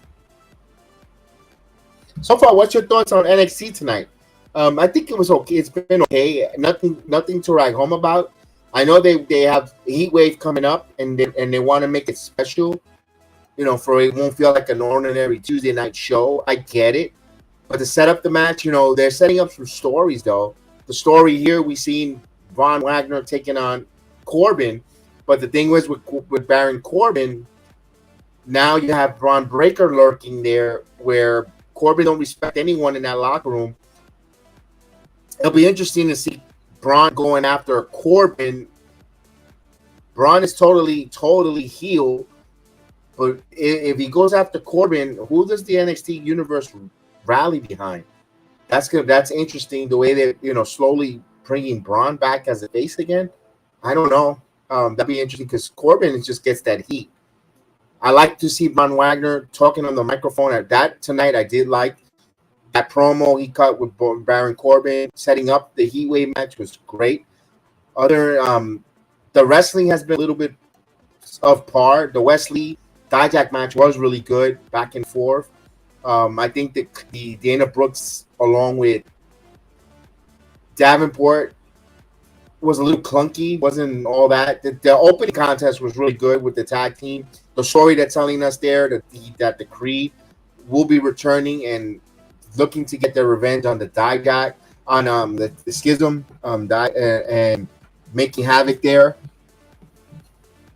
So far, what's your thoughts on NXT tonight? I think it was okay. It's been okay. Nothing to write home about. I know they have Heat Wave coming up, and they want to make it special. For it won't feel like an ordinary Tuesday night show. I get it, but to set up the match, they're setting up some stories though. The story here, we seen Von Wagner taking on Corbin. But the thing was with Baron Corbin, now you have Braun Breaker lurking there, where Corbin don't respect anyone in that locker room. It'll be interesting to see Braun going after Corbin. Braun is totally heel, but if he goes after Corbin, who does the NXT universe rally behind? That's good. That's interesting. The way they're slowly bringing Braun back as a face again. I don't know. That'd be interesting because Corbin just gets that heat. I like to see Von Wagner talking on the microphone at that tonight. I did like that promo he cut with Baron Corbin, setting up the Heat Wave match was great. The wrestling has been a little bit of par. The Wesley Dijak match was really good, back and forth. I think that the Dana Brooks along with Davenport was a little clunky, wasn't all that. The opening contest was really good with the tag team. The story they're telling us there that the Creed will be returning and looking to get their revenge on the Dijak, on the Schism, and making havoc there.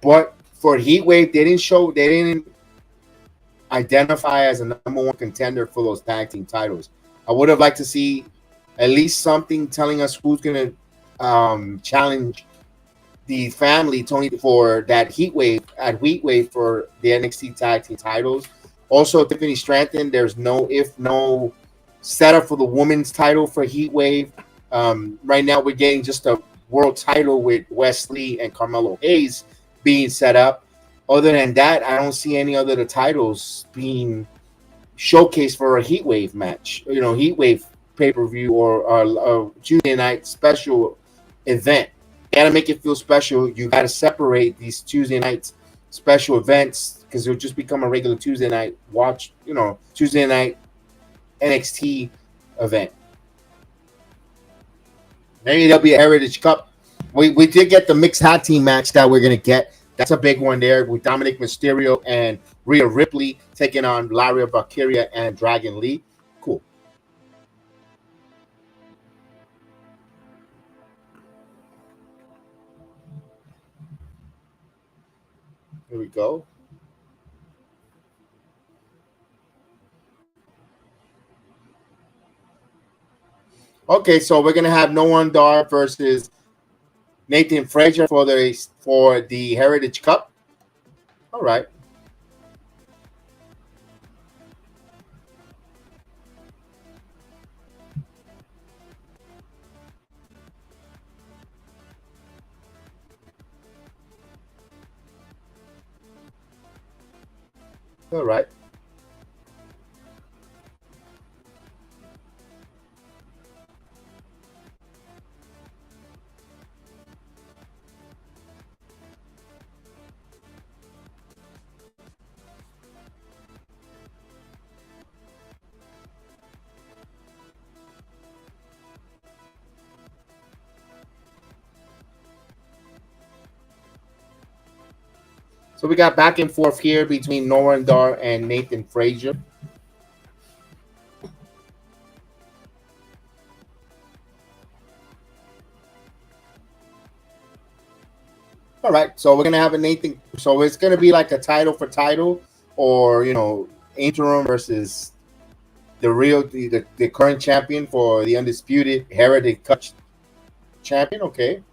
But for Heat Wave, they didn't identify as a number one contender for those tag team titles. I would have liked to see at least something telling us who's going to challenge the family, Tony, for that Heat Wave for the NXT tag team titles. Also, Tiffany Stratton, there's no setup for the women's title for Heat Wave. Right now, we're getting just a world title with Wesley and Carmelo Hayes being set up. Other than that, I don't see any other titles being showcased for a Heat Wave match. Heat Wave pay-per-view or a Tuesday night special event. You gotta make it feel special. You gotta separate these Tuesday nights special events because it'll just become a regular Tuesday night watch. Tuesday night NXT event. Maybe there'll be a Heritage Cup. We did get the mixed tag team match that we're going to get. That's a big one there with Dominic Mysterio and Rhea Ripley taking on Laria Valkyria and Dragon Lee. Cool. Here we go. Okay, so we're going to have Noam Dar versus Nathan Frazier for the Heritage Cup. All right. All right. So we got back and forth here between Noam Dar and Nathan Frazier. All right, so we're gonna have a Nathan. So it's gonna be like a title for title, or interim versus the current champion for the undisputed Heritage Cup champion. Okay.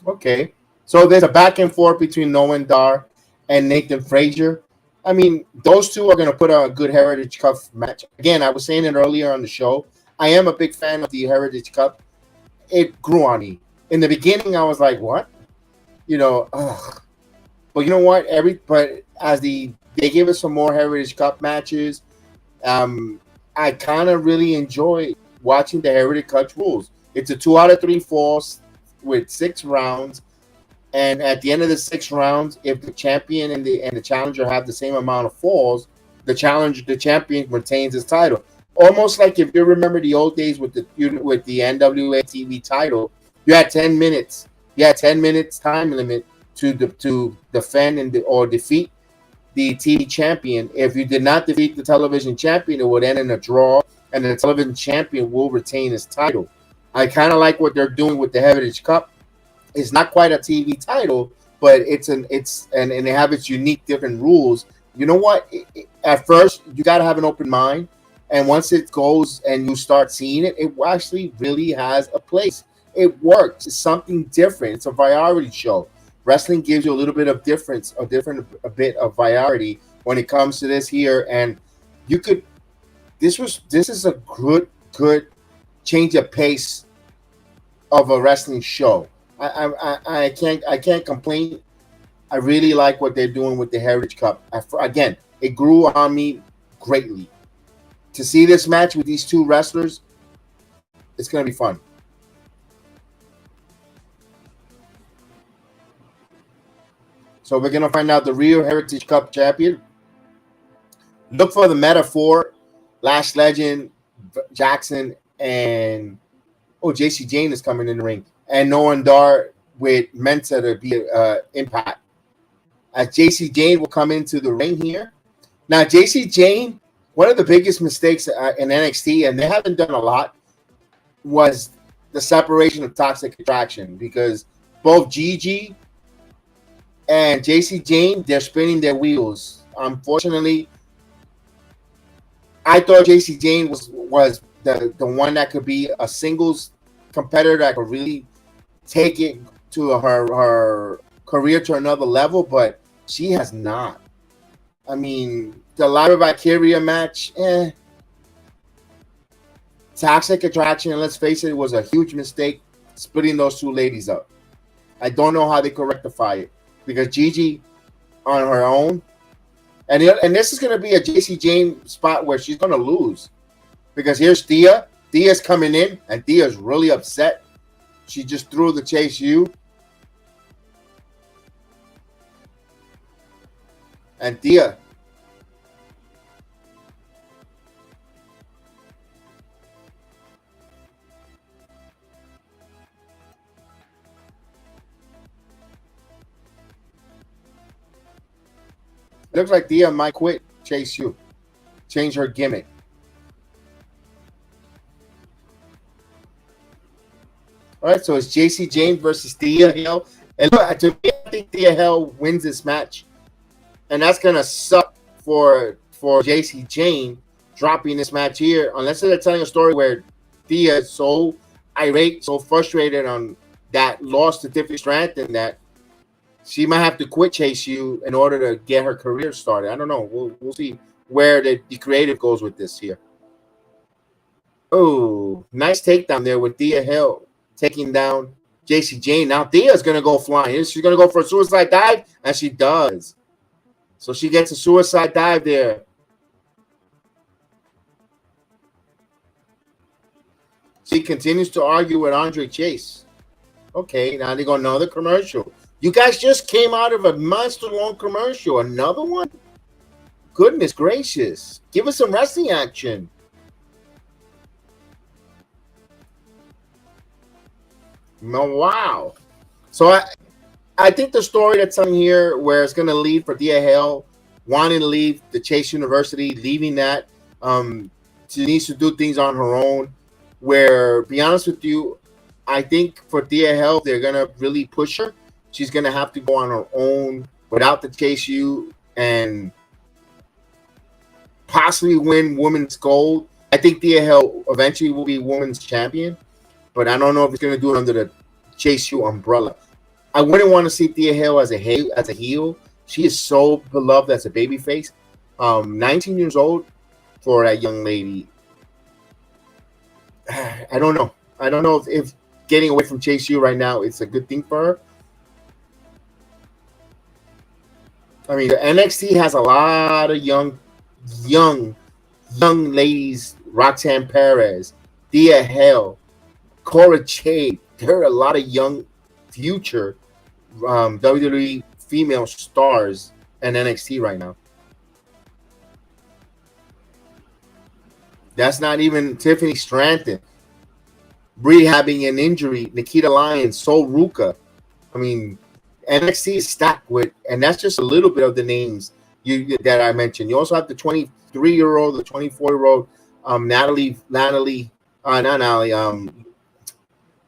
Okay, so there's a back and forth between Noam Dar and Nathan Frazier. I mean, those two are going to put a good Heritage Cup match. Again, I was saying it earlier on the show. I am a big fan of the Heritage Cup. It grew on me. In the beginning, I was like, what? Ugh. But you know what? But as they give us some more Heritage Cup matches, I kind of really enjoy watching the Heritage Cup rules. It's a 2 out of 3 falls with 6 rounds, and at the end of the 6 rounds, if the champion and the challenger have the same amount of falls, the champion retains his title. Almost like if you remember the old days with the NWA TV title, you had 10 minutes. You had 10 minutes time limit to defend or defeat the TV champion. If you did not defeat the television champion, it would end in a draw, and the television champion will retain his title. I kind of like what they're doing with the Heritage Cup. It's not quite a TV title, but and they have its unique different rules. You know what? At first, you got to have an open mind, and once it goes and you start seeing it, it actually really has a place. It works. It's something different. It's a variety show. Wrestling gives you a little bit of difference, a bit of variety when it comes to this here, and you could. This is a good change of pace of a wrestling show. I can't complain. I really like what they're doing with the Heritage Cup. Again, it grew on me greatly. To see this match with these two wrestlers, it's going to be fun. So we're going to find out the real Heritage Cup champion. Look for the metaphor. Lash Legend, Jackson, and JC Jane is coming in the ring. And Noam Dar with Menta to be Impact. As JC Jane will come into the ring here. Now, JC Jane, one of the biggest mistakes in NXT, and they haven't done a lot, was the separation of Toxic Attraction, because both Gigi and JC Jane, they're spinning their wheels. Unfortunately, I thought JC Jane was the one that could be a singles competitor that could really take it her career to another level, but she has not. I mean, the Lyra Valkyria match, Toxic Attraction, and let's face it, it was a huge mistake splitting those two ladies up. I don't know how they could rectify it because Gigi on her own, and this is going to be a JC Jane spot where she's going to lose because here's Thea. Thea's coming in, and Thea's really upset. She just threw the Chase U. And Thea. Looks like Thea might quit Chase U. Change her gimmick. All right, so it's JC Jane versus Thea Hill. And look, to me, I think Thea Hill wins this match. And that's going to suck for JC Jane dropping this match here. Unless they're telling a story where Thea is so irate, so frustrated on that loss to Tiffany Stratton that she might have to quit Chase U in order to get her career started. I don't know. We'll see where the creative goes with this here. Oh, nice takedown there with Thea Hill taking down JC Jane. Now Thea's going to go flying. She's going to go for a suicide dive, and she does. So she gets a suicide dive there. She continues to argue with Andre Chase. Okay, now they go another commercial. You guys just came out of a monster-long commercial. Another one? Goodness gracious. Give us some wrestling action. Oh, wow. So I think the story that's on here where it's going to lead for Thea Hill, wanting to leave the Chase University, leaving that. She needs to do things on her own. Where, be honest with you, I think for Thea Hill, they're going to really push her. She's going to have to go on her own without the Chase U and possibly win women's gold. I think Thea Hill eventually will be women's champion, but I don't know if it's going to do it under the Chase U umbrella. I wouldn't want to see Thea Hill as a heel. She is so beloved as a babyface. 19 years old for that young lady. I don't know. I don't know if getting away from Chase U right now is a good thing for her. I mean, the NXT has a lot of young ladies. Roxanne Perez, Thea Hill, Cora Jade. There are a lot of young future WWE female stars in NXT right now. That's not even Tiffany Stratton rehabbing an injury. Nikita Lyons, Sol Ruka. I mean, NXT is stacked with, and that's just a little bit of the names that I mentioned. You also have the 23-year-old, the 24-year-old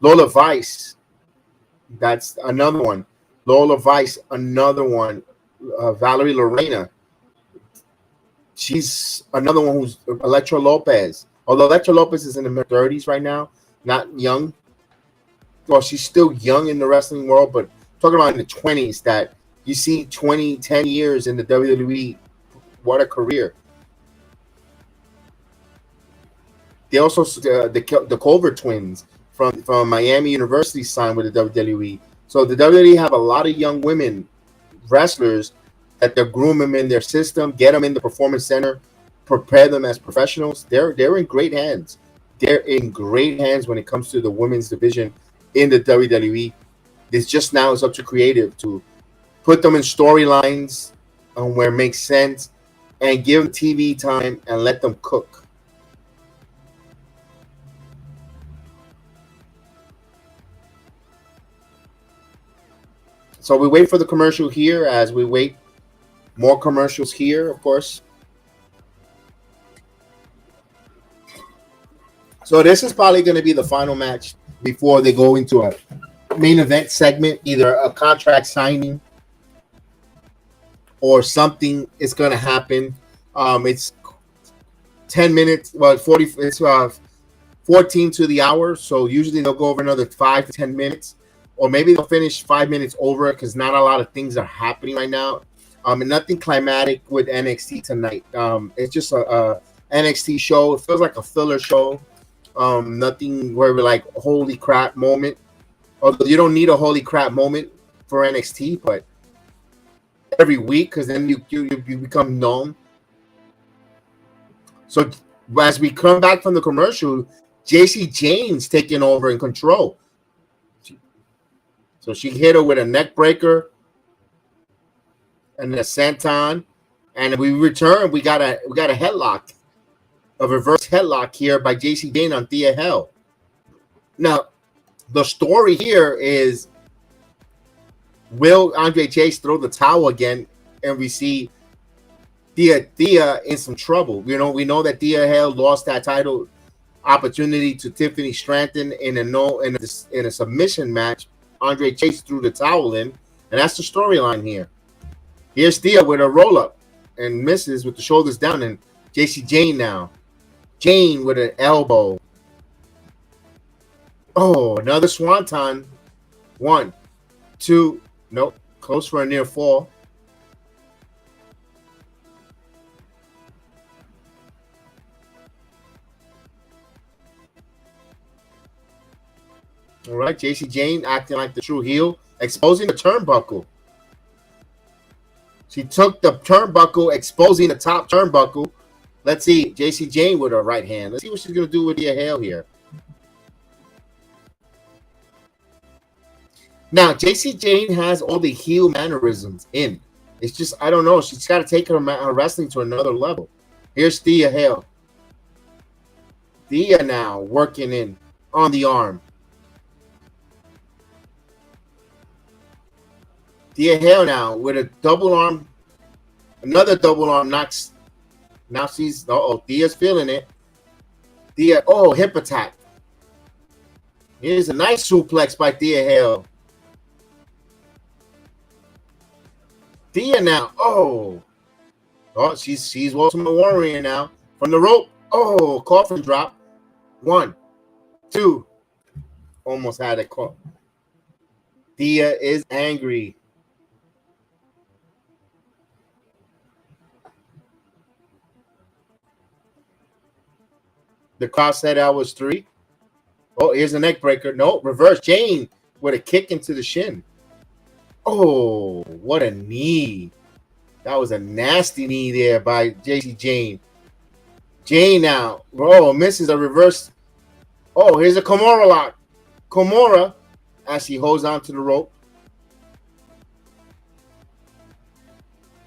Lola Vice. That's another one. Lola Vice, another one. Valerie Lorena. She's another one who's Elektra Lopez. Although Elektra Lopez is in her 30s right now, not young. Well, she's still young in the wrestling world, but talking about in the 20s that you see 10 years in the WWE. What a career. They also, the Culver twins from Miami University signed with the WWE. So the WWE have a lot of young women wrestlers that they're grooming in their system, get them in the performance center, prepare them as professionals. They're in great hands. They're in great hands when it comes to the women's division in the WWE. It's just now it's up to creative to put them in storylines where it makes sense and give them TV time and let them cook. So we wait for the commercial here as we wait. More commercials here, of course. So this is probably going to be the final match before they go into a main event segment, either a contract signing or something is going to happen. It's 10 minutes, well, 40. It's 14 to the hour, so usually they'll go over another 5 to 10 minutes. or maybe they'll finish 5 minutes over because not a lot of things are happening right now. And nothing climatic with NXT tonight. It's just a NXT show. It feels like a filler show. Nothing where we're like, holy crap moment. Although you don't need a holy crap moment for NXT, but every week, because then you become known. So as we come back from the commercial, JC Jane's taking over in control. So she hit her with a neck breaker and a senton, and we return. We got a headlock, a reverse headlock here by JC Jane on Thea Hell. Now, the story here is, will Andre Chase throw the towel again? And we see Thea in some trouble. We know that Thea Hell lost that title opportunity to Tiffany Stratton in a submission match. Andre Chase threw the towel in, and that's the storyline here. Here's Thea with a roll up and misses with the shoulders down, and JC Jane now. Jane with an elbow. Oh, another swanton. 1, 2, nope, close for a near fall. All right, JC Jane acting like the true heel, exposing the turnbuckle. She took the turnbuckle, exposing the top turnbuckle. Let's see, JC Jane with her right hand. Let's see what she's going to do with Thea Hale here. Now, JC Jane has all the heel mannerisms in. It's just, I don't know. She's got to take her wrestling to another level. Here's Thea Hale. Thea now working in on the arm. Thea Hale now with a double arm. Another double arm knocks. Now she's, Thea's feeling it. Thea, hip attack. Here's a nice suplex by Thea Hale. Thea now, she's Ultimate Warrior now. From the rope, coffin drop. 1, 2, almost had it caught. Thea is angry. The crowd said that was 3. Oh, here's a neck breaker. No, reverse Jane with a kick into the shin. Oh, what a knee. That was a nasty knee there by JC Jane. Jane now. Misses a reverse. Here's a Kimura lock. Kimura as she holds on to the rope.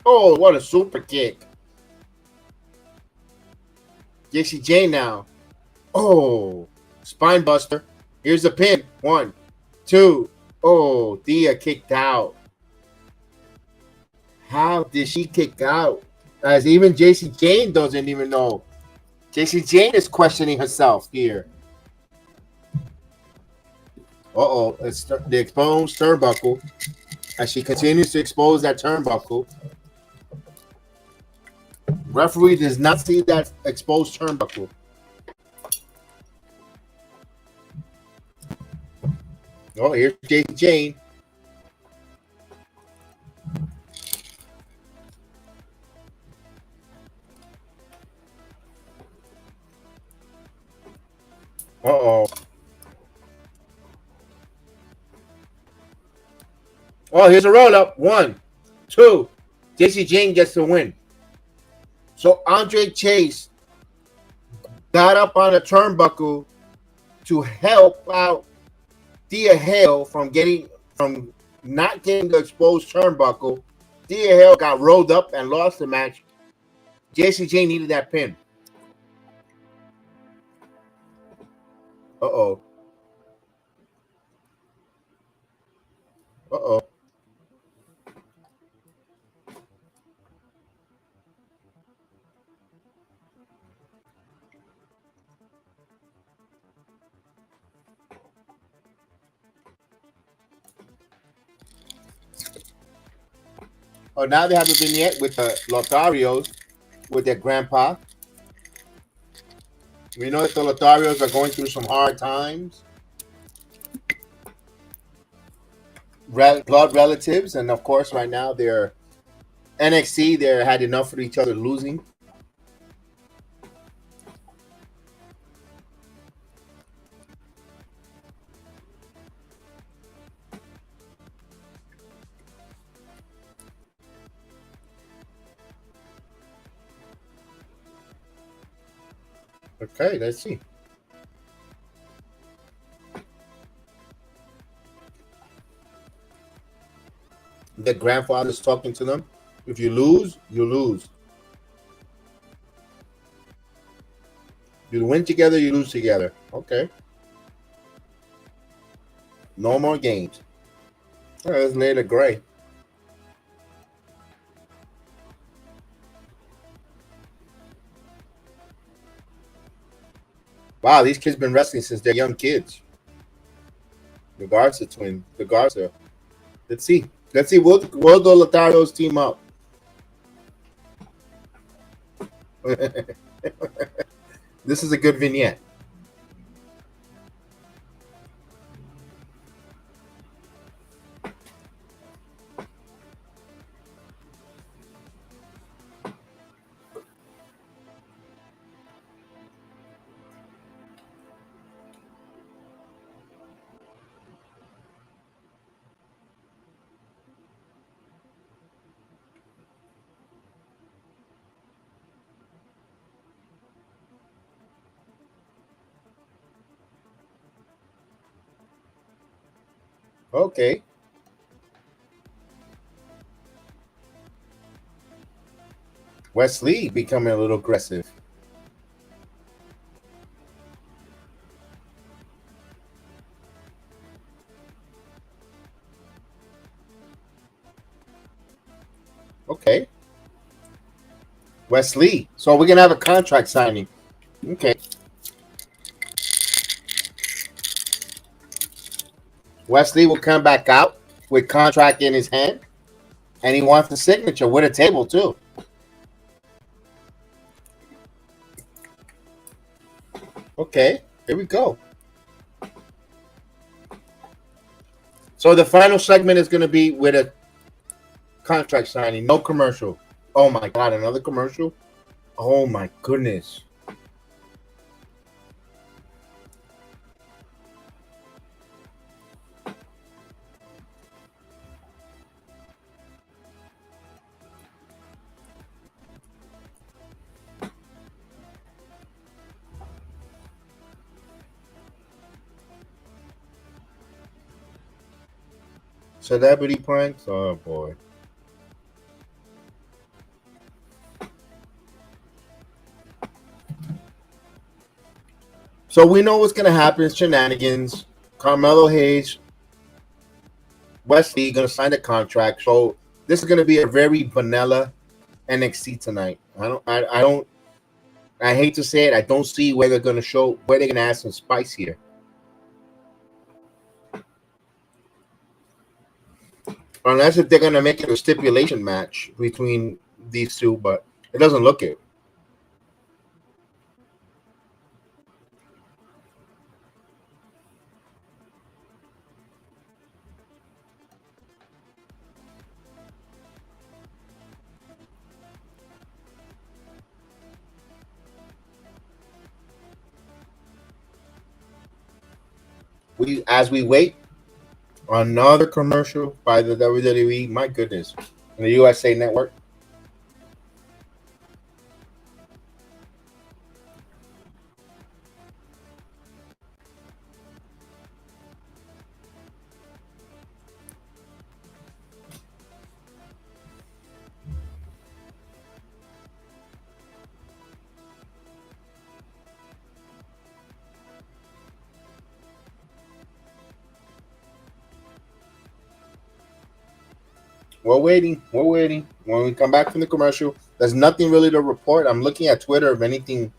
What a super kick. JC Jane now. Spine buster. Here's a pin. 1, 2. Thea kicked out. How did she kick out? As even JC Jane doesn't even know. JC Jane is questioning herself here. It's the exposed turnbuckle. As she continues to expose that turnbuckle. Referee does not see that exposed turnbuckle. Here's JC Jane. Here's a roll up. 1, 2. JC Jane gets the win. So Andre Chase got up on a turnbuckle to help out Thea Hale from not getting the exposed turnbuckle. Thea Hale got rolled up and lost the match. JC Jane needed that pin. Now they have a vignette with the Lotharios with their grandpa. We know that the Lotharios are going through some hard times. blood relatives, and of course, right now they're NXT. They had enough of each other losing. Okay, let's see. The grandfather's talking to them. If you lose, you lose. You win together, you lose together. Okay. No more games. All right, let's lay the gray. Wow, these kids been wrestling since they're young kids. The Garza twin. The Garza. Let's see. Let's see. Will the Lotharios team up? This is a good vignette. Okay. Wesley becoming a little aggressive. Okay. Wesley. So we're gonna have a contract signing. Okay. Wesley will come back out with contract in his hand, and he wants the signature with a table too. Okay, here we go. So the final segment is going to be with a contract signing, no commercial. Oh my God, another commercial? Oh my goodness. Celebrity pranks? Oh boy. So we know what's going to happen. It's shenanigans. Carmelo Hayes, Wesley going to sign the contract. So this is going to be a very vanilla NXT tonight. I hate to say it. I don't see where they're going to show, where they're going to add some spice here. Unless if they're going to make it a stipulation match between these two, but it doesn't look it. As we wait, another commercial by the WWE. My goodness, in the USA Network. We're waiting. We're waiting. When we come back from the commercial, there's nothing really to report. I'm looking at Twitter if anything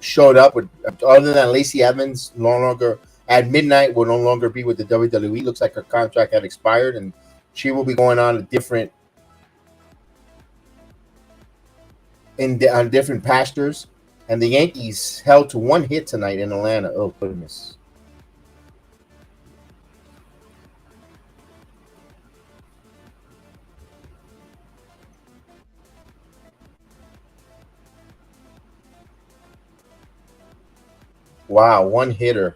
showed up with, other than Lacey Evans no longer at midnight will no longer be with the WWE. Looks like her contract had expired and she will be going on a different on different pastures. And the Yankees held to one hit tonight in Atlanta. Oh goodness. Wow, one hitter.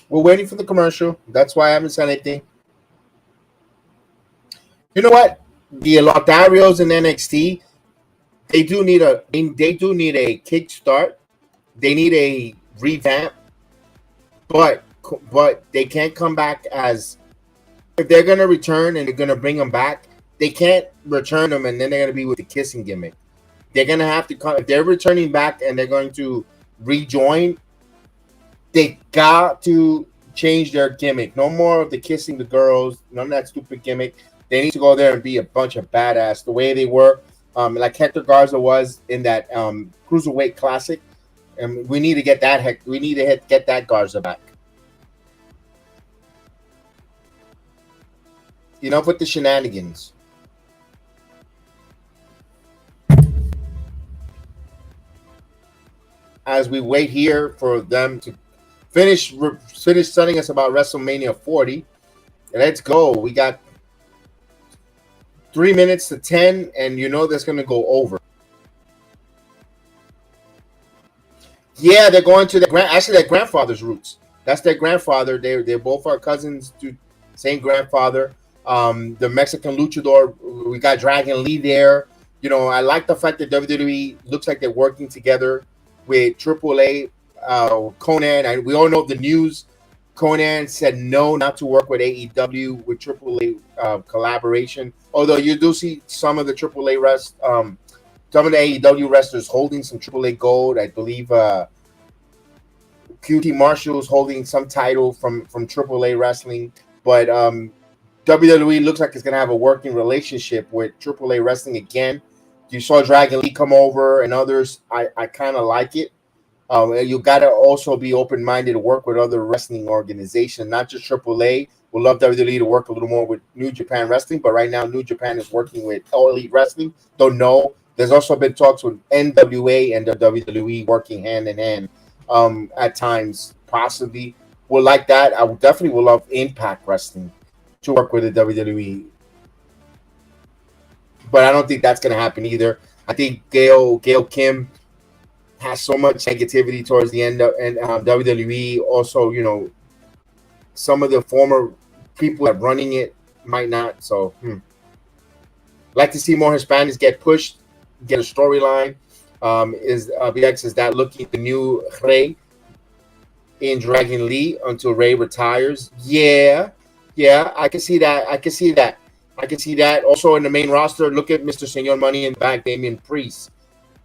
We're waiting for the commercial. That's why I haven't said anything. You know what? The Lotarios in NXT, they do need a kickstart. They need a revamp, but they can't come back as if they're gonna return and they're gonna bring them back. They can't return them and then they're gonna be with the kissing gimmick. They're gonna have to come if they're returning back and they're going to rejoin. They got to change their gimmick. No more of the kissing the girls. None of that stupid gimmick. They need to go there and be a bunch of badass the way they were, like Hector Garza was in that Cruiserweight Classic. And we need to get that. We need to get that Garza back. Enough with the shenanigans. As we wait here for them to finish telling us about WrestleMania 40. Let's go. We got 3 minutes to 10, and you know that's going to go over. Yeah, they're going to their grandfather's roots. That's their grandfather. They both are cousins to same grandfather. The Mexican luchador, we got Dragon Lee there. You know, I like the fact that WWE looks like they're working together with AAA, Conan. And we all know the news. Conan said no, not to work with AEW with AAA collaboration. Although you do see some of the AAA some of the AEW wrestlers holding some AAA gold. I believe QT Marshall is holding some title from AAA wrestling. But WWE looks like it's going to have a working relationship with AAA wrestling again. You saw Dragon Lee come over and others. I kind of like it. You got to also be open-minded to work with other wrestling organizations, not just AAA. We'd love WWE to work a little more with New Japan Wrestling, but right now New Japan is working with All Elite Wrestling. Don't know. There's also been talks with NWA and the WWE working hand in hand at times, possibly. Would like that. I would definitely would love Impact Wrestling to work with the WWE. But I don't think that's going to happen either. I think Gail Kim has so much negativity towards the end of WWE. Also, you know, some of the former people that running it might not. So, like to see more Hispanics get pushed, get a storyline. Is BX is that looking the new Rey in Dragon Lee until Rey retires? Yeah, I can see that. I can see that. Also in the main roster, look at Mr. Señor Money in the back, Damian Priest.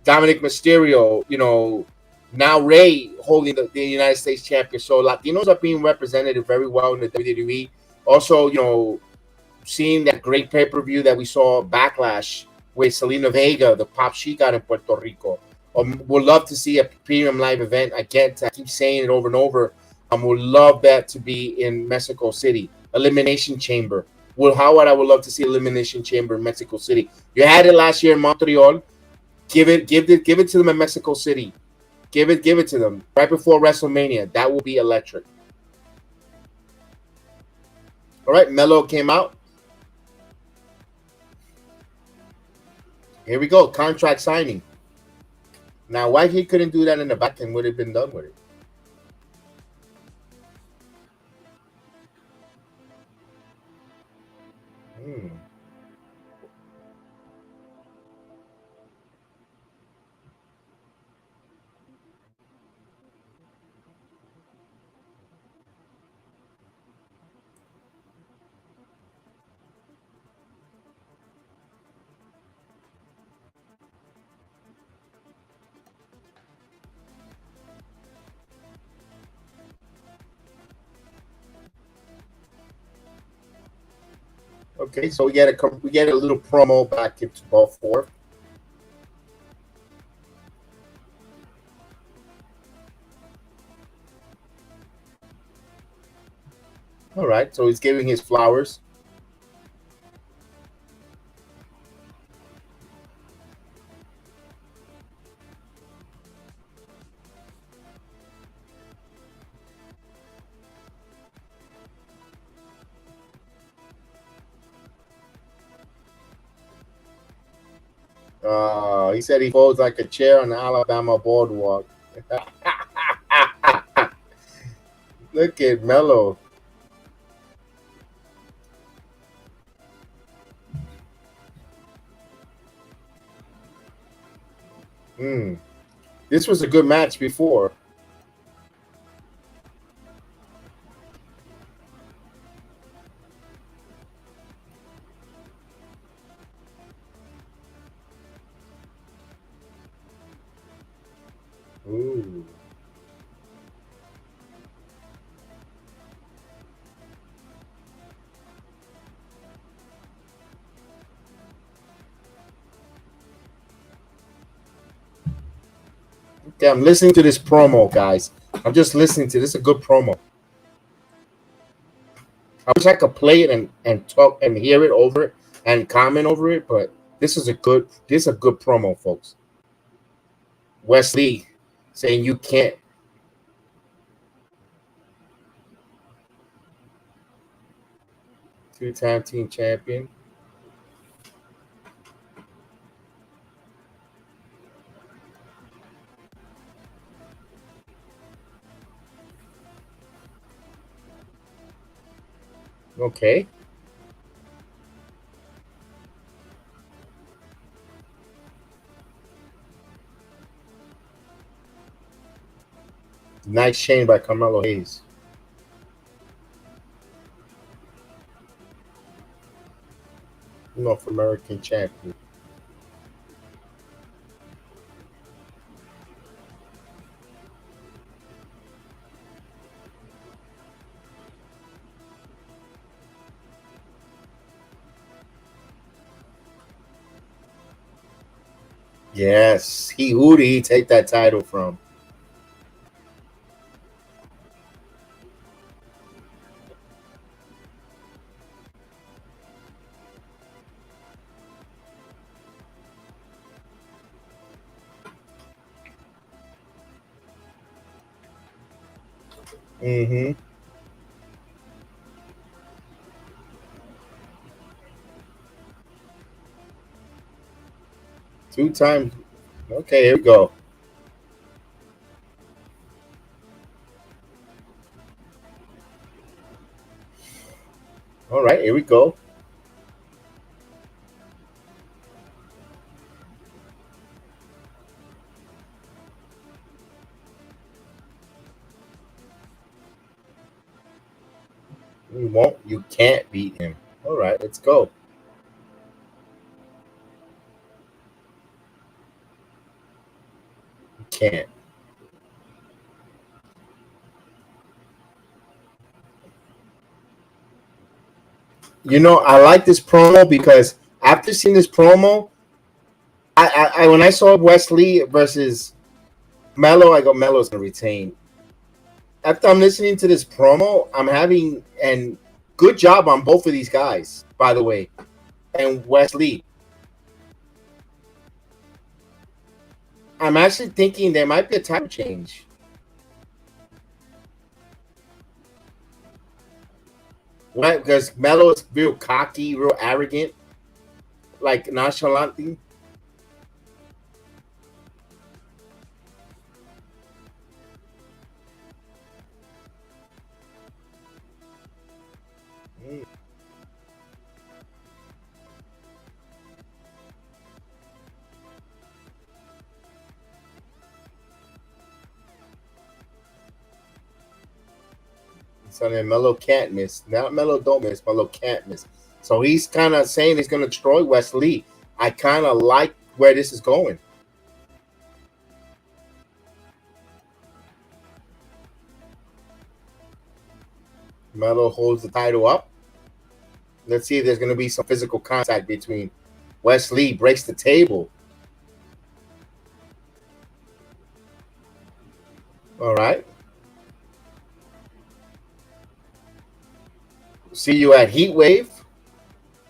Dominic Mysterio, you know, now Rey holding the United States champion. So Latinos are being represented very well in the WWE. Also, you know, seeing that great pay-per-view that we saw Backlash with Selena Vega, the pop she got in Puerto Rico. Would love to see a premium live event. I keep saying it over and over. Would love that to be in Mexico City. Elimination Chamber. I would love to see Elimination Chamber in Mexico City. You had it last year in Montreal. Give it to them in Mexico City. Give it to them right before WrestleMania. That will be electric. All right, Melo came out. Here we go, contract signing. Now, why he couldn't do that in the back and would have been done with it? Okay, so we get a little promo back into ball 4. All right, so he's giving his flowers. He said he folds like a chair on the Alabama boardwalk. Look at Melo. This was a good match before. Ooh. Okay, I'm listening to this promo, guys. I'm just listening to this. It's a good promo. I wish I could play it and talk and hear it over it and comment over it, but this is a good promo, folks. Wesley saying you can't. Two-time team champion. Okay. Nice chain by Carmelo Hayes. North American champion. Yes, who did he take that title from? Mm-hmm. Two times. Okay, here we go. All right, here we go. You can't beat him. All right, let's go. You can't. You know, I like this promo because after seeing this promo, I when I saw Wesley versus Melo, I go, Melo's gonna retain. After I'm listening to this promo, I'm having and good job on both of these guys, by the way, and Wesley. I'm actually thinking there might be a title change. Right, because Melo is real cocky, real arrogant, like nonchalant. So then Melo can't miss. Now Melo don't miss. Melo can't miss. So he's kind of saying he's going to destroy Wesley. I kind of like where this is going. Melo holds the title up. Let's see if there's going to be some physical contact between Wesley. Breaks the table. All right. See you at Heat Wave.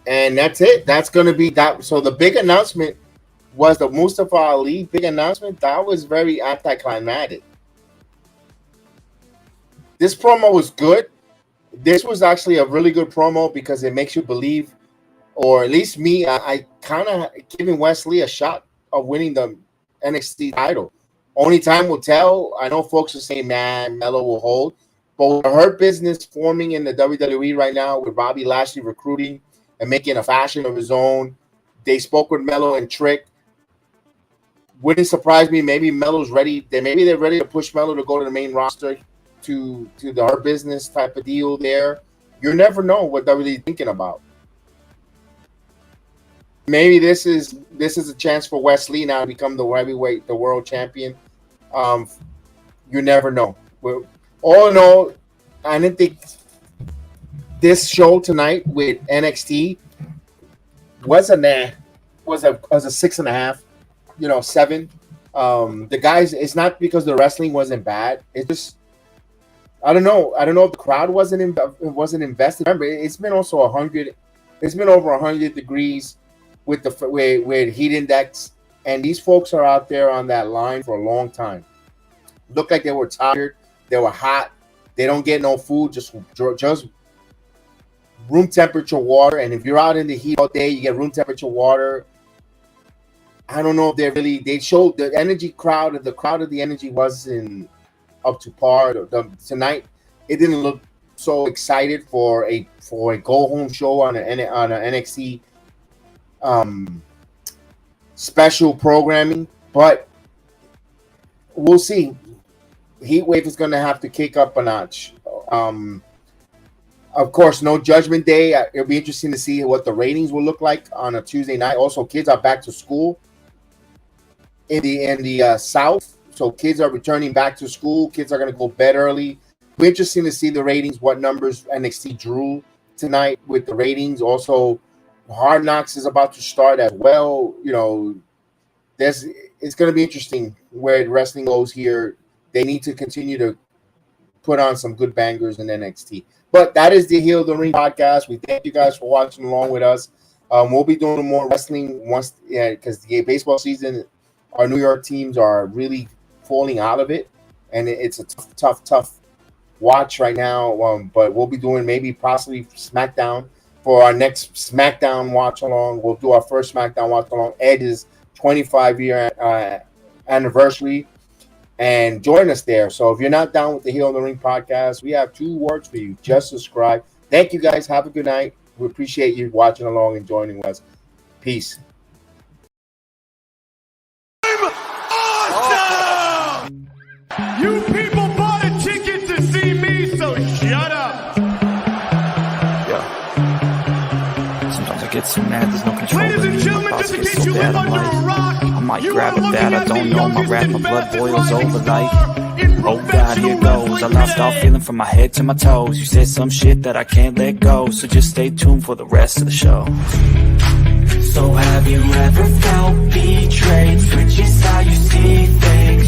And that's it. That's going to be that. So the big announcement was the Mustafa Ali big announcement. That was very anticlimactic. This promo was good. This was actually a really good promo because it makes you believe, or at least me, I kind of giving Wesley a shot of winning the NXT title. Only time will tell. I know folks are saying, man, Melo will hold. But with her business forming in the WWE right now, with Bobby Lashley recruiting and making a fashion of his own, they spoke with Melo and Trick. Wouldn't surprise me. Maybe Melo's ready. Maybe they're ready to push Melo to go to the main roster to the Her Business type of deal there. You never know what WWE's thinking about. Maybe this is a chance for Wesley now to become the heavyweight, the world champion. You never know. All in all, I didn't think this show tonight with NXT was a 6.5, 7. The guys, it's not because the wrestling wasn't bad. It's just I don't know if the crowd wasn't invested. Remember, it's been also 100. It's been over 100 degrees with heat index, and these folks are out there on that line for a long time. Looked like they were tired. They were hot. They don't get no food. Just room temperature water. And if you're out in the heat all day, you get room temperature water. I don't know if they showed the energy crowd. The crowd of the energy wasn't up to par. Tonight, it didn't look so excited for a go home show on an NXT special programming, but we'll see. Heatwave is going to have to kick up a notch. Of course, no Judgment Day. It'll be interesting to see what the ratings will look like on a Tuesday night. Also, kids are back to school in the South, so kids are returning back to school. Kids are going to go bed early. It'll be interesting to see the ratings, what numbers NXT drew tonight with the ratings. Also, Hard Knocks is about to start as well. It's going to be interesting where wrestling goes here. They need to continue to put on some good bangers in NXT. But that is the Heel of the Ring podcast. We thank you guys for watching along with us. We'll be doing more wrestling once, because the baseball season, our New York teams are really falling out of it, and it's a tough watch right now. But we'll be doing possibly SmackDown for our next SmackDown watch along. We'll do our first SmackDown watch along. Edge's 25-year anniversary. And join us there. So if you're not down with the Heel of the Ring podcast, we have 2 words for you. Just subscribe. Thank you guys. Have a good night. We appreciate you watching along and joining us. Peace. Awesome! You people bought a ticket to see me, so shut up. Yeah. Sometimes I get so mad, there's no control. Ladies and gentlemen, just in case you live under a rock, I might grab it bad, I don't know. My rap, my blood boils over like, oh God, here goes. I lost all feeling from my head to my toes. You said some shit that I can't let go, so just stay tuned for the rest of the show. So have you ever felt betrayed? Switches how you see things.